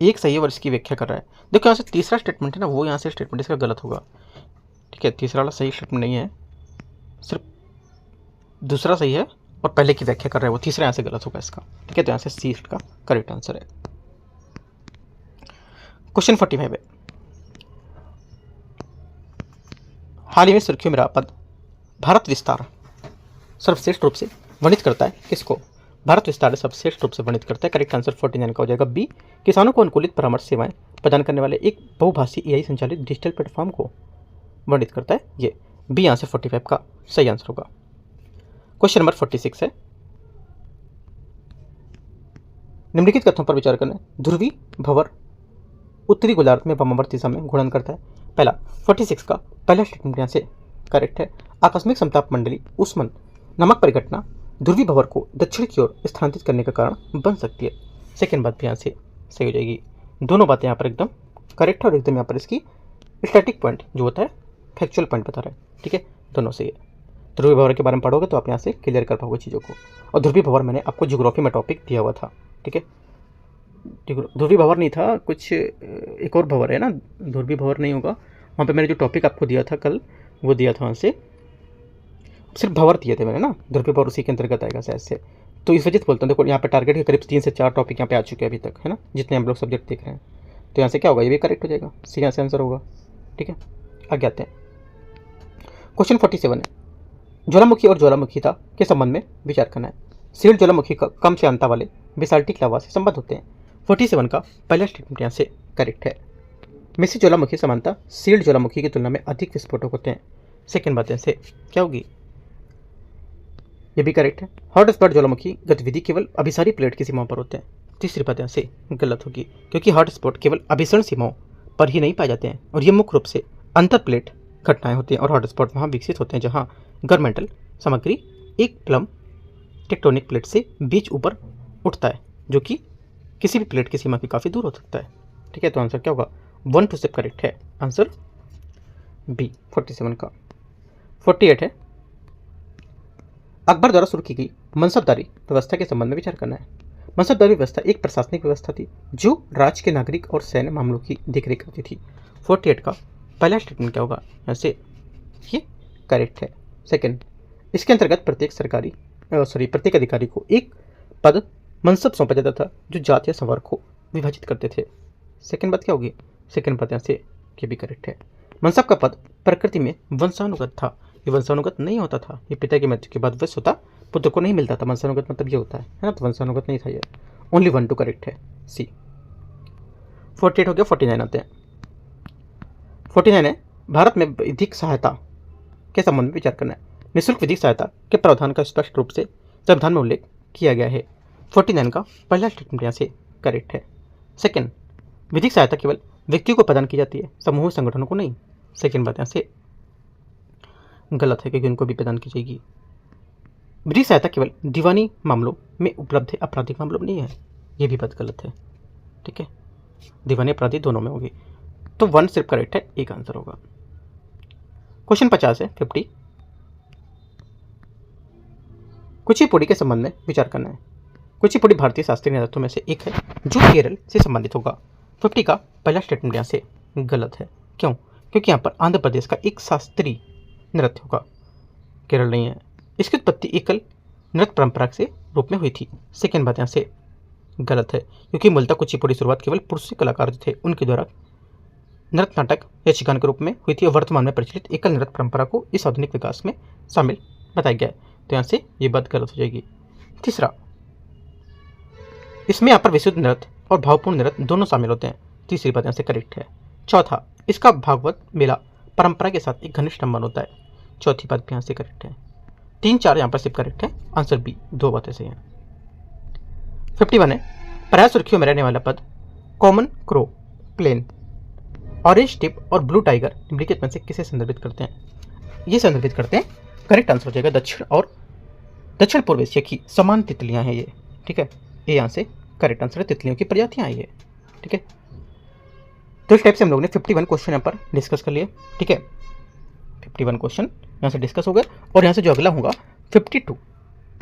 एक सही है और इसकी व्याख्या कर रहा है। देखो यहाँ से तीसरा स्टेटमेंट है ना, वो यहाँ से स्टेटमेंट इसका गलत होगा, ठीक है। तीसरा वाला सही स्टेटमेंट नहीं है, सिर्फ दूसरा सही है और पहले की व्याख्या कर रहा है वो, तीसरा यहाँ से गलत होगा इसका, ठीक है। तो यहाँ से सी का करेक्ट आंसर है। क्वेश्चन 45 है, हाल ही में सुर्खियों में रहा पद भारत विस्तार सर्वश्रेष्ठ रूप से वर्णित करता है किसको, भारत विस्तार सर्वश्रेष्ठ रूप से वर्णित करता है। करेक्ट आंसर 49 का हो जाएगा बी, किसानों को अनुकूलित परामर्श सेवाएं प्रदान करने वाले एक बहुभाषी एआई संचालित डिजिटल प्लेटफॉर्म को वर्णित करता है। ये बी यहाँ से 45 का सही आंसर होगा। क्वेश्चन नंबर 46 है, निम्नलिखित कथनों पर विचार करना है। ध्रुवी भंवर उत्तरी गोलार्ध में वामावर्त दिशा में घूर्णन करता है। पहला 46 का पहला स्टेटमेंट यहाँ से करेक्ट है। आकस्मिक समताप मंडली उष्मन नामक परिघटना ध्रुवी भंवर को दक्षिण की ओर स्थानांतरित करने का कारण बन सकती है। सेकेंड बात भी यहाँ से सही हो जाएगी। दोनों बातें यहाँ पर एकदम करेक्ट है और एकदम यहाँ पर इसकी स्टैटिक पॉइंट जो होता है फैक्चुअल पॉइंट बता रहा है, ठीक है। दोनों सही है। ध्रुवी भंवर के बारे में पढ़ोगे तो आप यहाँ से क्लियर कर पाओगे चीज़ों को। और ध्रुवी भंवर मैंने आपको ज्योग्राफी में टॉपिक दिया हुआ था, ठीक है। ध्रुवी भंवर नहीं था, कुछ एक और भंवर है ना, ध्रुवी भंवर नहीं होगा। वहाँ पे मैंने जो टॉपिक आपको दिया था कल, वो दिया था वहाँ से, सिर्फ भंवर दिए थे मैंने ना, ध्रुवी भंवर उसी के अंतर्गत आएगा शायद से। तो इस वजह से बोलता हूँ, देखो यहाँ पे टारगेट के करीब 3 से 4 टॉपिक यहाँ पे आ चुके हैं अभी तक, है ना, जितने हम लोग सब्जेक्ट देख रहे हैं। तो यहाँ से क्या होगा, ये भी करेक्ट हो जाएगा, सी यहाँ से आंसर होगा, ठीक है। आगे आते हैं। क्वेश्चन 47 है, ज्वालामुखी और ज्वालामुखीता के संबंध में विचार करना है। सील्ड ज्वालामुखी का कम श्यानता वाले बेसाल्टिक लावा से संबंध होते हैं। 47 का पहला स्टेटमेंट यहाँ से करेक्ट है। मिश्रित ज्वालामुखी समानता सील्ड ज्वालामुखी की तुलना में अधिक विस्फोटक होते हैं। सेकेंड बात यहाँ से क्या होगी, ये भी करेक्ट है। हॉट स्पॉट ज्वालामुखी गतिविधि केवल अभिसारी प्लेट की सीमाओं पर होते हैं। तीसरी बात यहाँ से गलत होगी, क्योंकि हॉट स्पॉट केवल अभिसरण सीमाओं पर ही नहीं पाए जाते हैं और ये मुख्य रूप से अंतर प्लेट घटनाएं होती हैं। और हॉट स्पॉट वहाँ विकसित होते हैं जहाँ गवर्नमेंटल सामग्री एक प्लम टेक्टोनिक प्लेट से बीच ऊपर उठता है, जो कि किसी भी प्लेट की सीमा की काफ़ी दूर हो सकता है, ठीक है। तो आंसर क्या होगा, 1 टू से करेक्ट है आंसर बी 47 का। 48 है, अकबर द्वारा शुरू की गई मनसबदारी व्यवस्था के संबंध में विचार करना है। मनसबदारी व्यवस्था एक प्रशासनिक व्यवस्था थी जो राज्य के नागरिक और सैन्य मामलों की देखरेख करती थी। 48 का पहला स्टेटमेंट क्या होगा, ऐसे ये करेक्ट है। सेकंड, इसके अंतर्गत प्रत्येक अधिकारी को एक पद मनसब सौंपा जाता था जो जात या संवर्ग को विभाजित करते थे। सेकंड बात क्या होगी, सेकंड बात यहाँ से ये भी करेक्ट है। मनसब का पद प्रकृति में वंशानुगत था, ये वंशानुगत नहीं होता था, ये पिता की मृत्यु के बाद वश होता पुत्र को नहीं मिलता था। वंशानुगत मतलब ये होता है ना, तो वंशानुगत नहीं था ये। ओनली 1 टू करेक्ट है सी। 48 हो गया। 49 आते हैं। 49 है, भारत में विधिक सहायता के संबंध में विचार करना है। निःशुल्क विधिक सहायता के प्रावधान का स्पष्ट रूप से संविधान में उल्लेख किया गया है। 49 का पहला स्टेटमेंट यहाँ से करेक्ट है। सेकंड, विधिक सहायता केवल व्यक्तियों को प्रदान की जाती है, समूह संगठनों को नहीं। सेकंड बात यहाँ से गलत है, क्योंकि उनको भी प्रदान की जाएगी। विधिक सहायता केवल दीवानी मामलों में उपलब्ध है, आपराधिक मामलों में नहीं है, ये भी बात गलत है, ठीक है। दीवानी अपराधी दोनों में होगी। तो 1 सिर्फ करेक्ट है, एक आंसर होगा। क्वेश्चन 50 है 50। कुचिपुड़ी के संबंध में विचार करना है। कुचिपुड़ी भारतीय शास्त्रीय नृत्यों में से एक है जो केरल से संबंधित होगा। 50 का पहला स्टेटमेंट यहाँ से गलत है। क्यों? क्योंकि यहाँ पर आंध्र प्रदेश का एक शास्त्रीय नृत्य होगा, केरल नहीं है। इसकी उत्पत्ति एकल नृत्य परंपरा से रूप में हुई थी। सेकेंड बात यहाँ से गलत है, क्योंकि मूलतः कुचिपुड़ी शुरुआत केवल पुरुष कलाकार जो थे उनके द्वारा नृत्य नाटक यक्षगान के रूप में हुई थी और वर्तमान में प्रचलित एकल नृत्य परंपरा को इस आधुनिक विकास में शामिल बताया गया है। तो यहाँ से ये बात गलत हो जाएगी। तीसरा, इसमें यहाँ पर विशुद्ध नृत्य और भावपूर्ण नृत्य दोनों शामिल होते हैं। तीसरी बात यहाँ से करेक्ट है। चौथा, इसका भागवत मेला परंपरा के साथ एक घनिष्ठ संबंध होता है। चौथी बात भी यहाँ से करेक्ट है। 3-4 यहाँ पर सिर्फ करेक्ट है, आंसर बी, 2 बातें सही हैं। 51 है, प्राय सुर्खियों में रहने वाला पद common crow, plain, orange tip और ब्लू टाइगर निम्नलिखित में से किसे संदर्भित करते हैं? ये संदर्भित करते हैं, करेक्ट आंसर हो जाएगा दक्षिण और दक्षिण पूर्व एशिया की समान तितलियां हैं ये, ठीक है। ये यहाँ से करेक्ट आंसर है, तितलियों की प्रजातियां आई है, ठीक है। तो इस टाइप से हम लोगों ने 51 क्वेश्चन यहाँ पर डिस्कस कर लिए, ठीक है। 51 क्वेश्चन यहाँ से डिस्कस हो गए और यहाँ से जो अगला होगा 52,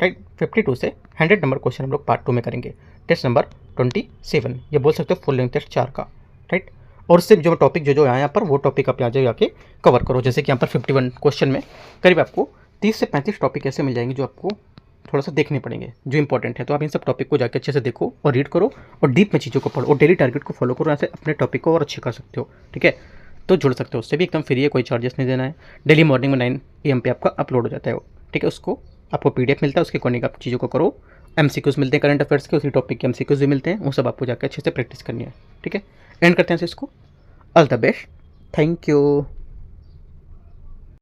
राइट। 52 से 100 नंबर क्वेश्चन हम लोग पार्ट 2 में करेंगे, टेस्ट नंबर 27, ये बोल सकते हो फुल लेंथ टेस्ट 4 का, राइट। और उससे जो टॉपिक जो आया यहाँ पर वो टॉपिक आप यहाँ जाके कवर करो। जैसे कि यहाँ पर 51 क्वेश्चन में करीब आपको 30 से 35 टॉपिक ऐसे मिल जाएंगे जो आपको थोड़ा सा देखने पड़ेंगे, जो इंपॉर्टेंट है। तो आप इन सब टॉपिक को जाके अच्छे से देखो और रीड करो और डीप में चीज़ों को पढ़ो और डेली टारगेट को फॉलो करो, ऐसे अपने टॉपिक को और अच्छे कर सकते हो, ठीक है। तो जुड़ सकते हो, उससे भी एकदम फ्री है, कोई चार्जेस नहीं देना है। डेली मॉर्निंग में 9 AM पे आपका अपलोड हो जाता है वो, ठीक है। उसको आपको PDF मिलता है, उसके अकॉर्डिंग आप चीज़ों को करो। MCQs मिलते हैं करंट अफेयर्स के, उसी टॉपिक के MCQs भी मिलते हैं, वो सब आपको जाकर अच्छे से प्रैक्टिस करनी है, ठीक है। एंड करते हैं इसको। All the best, thank you.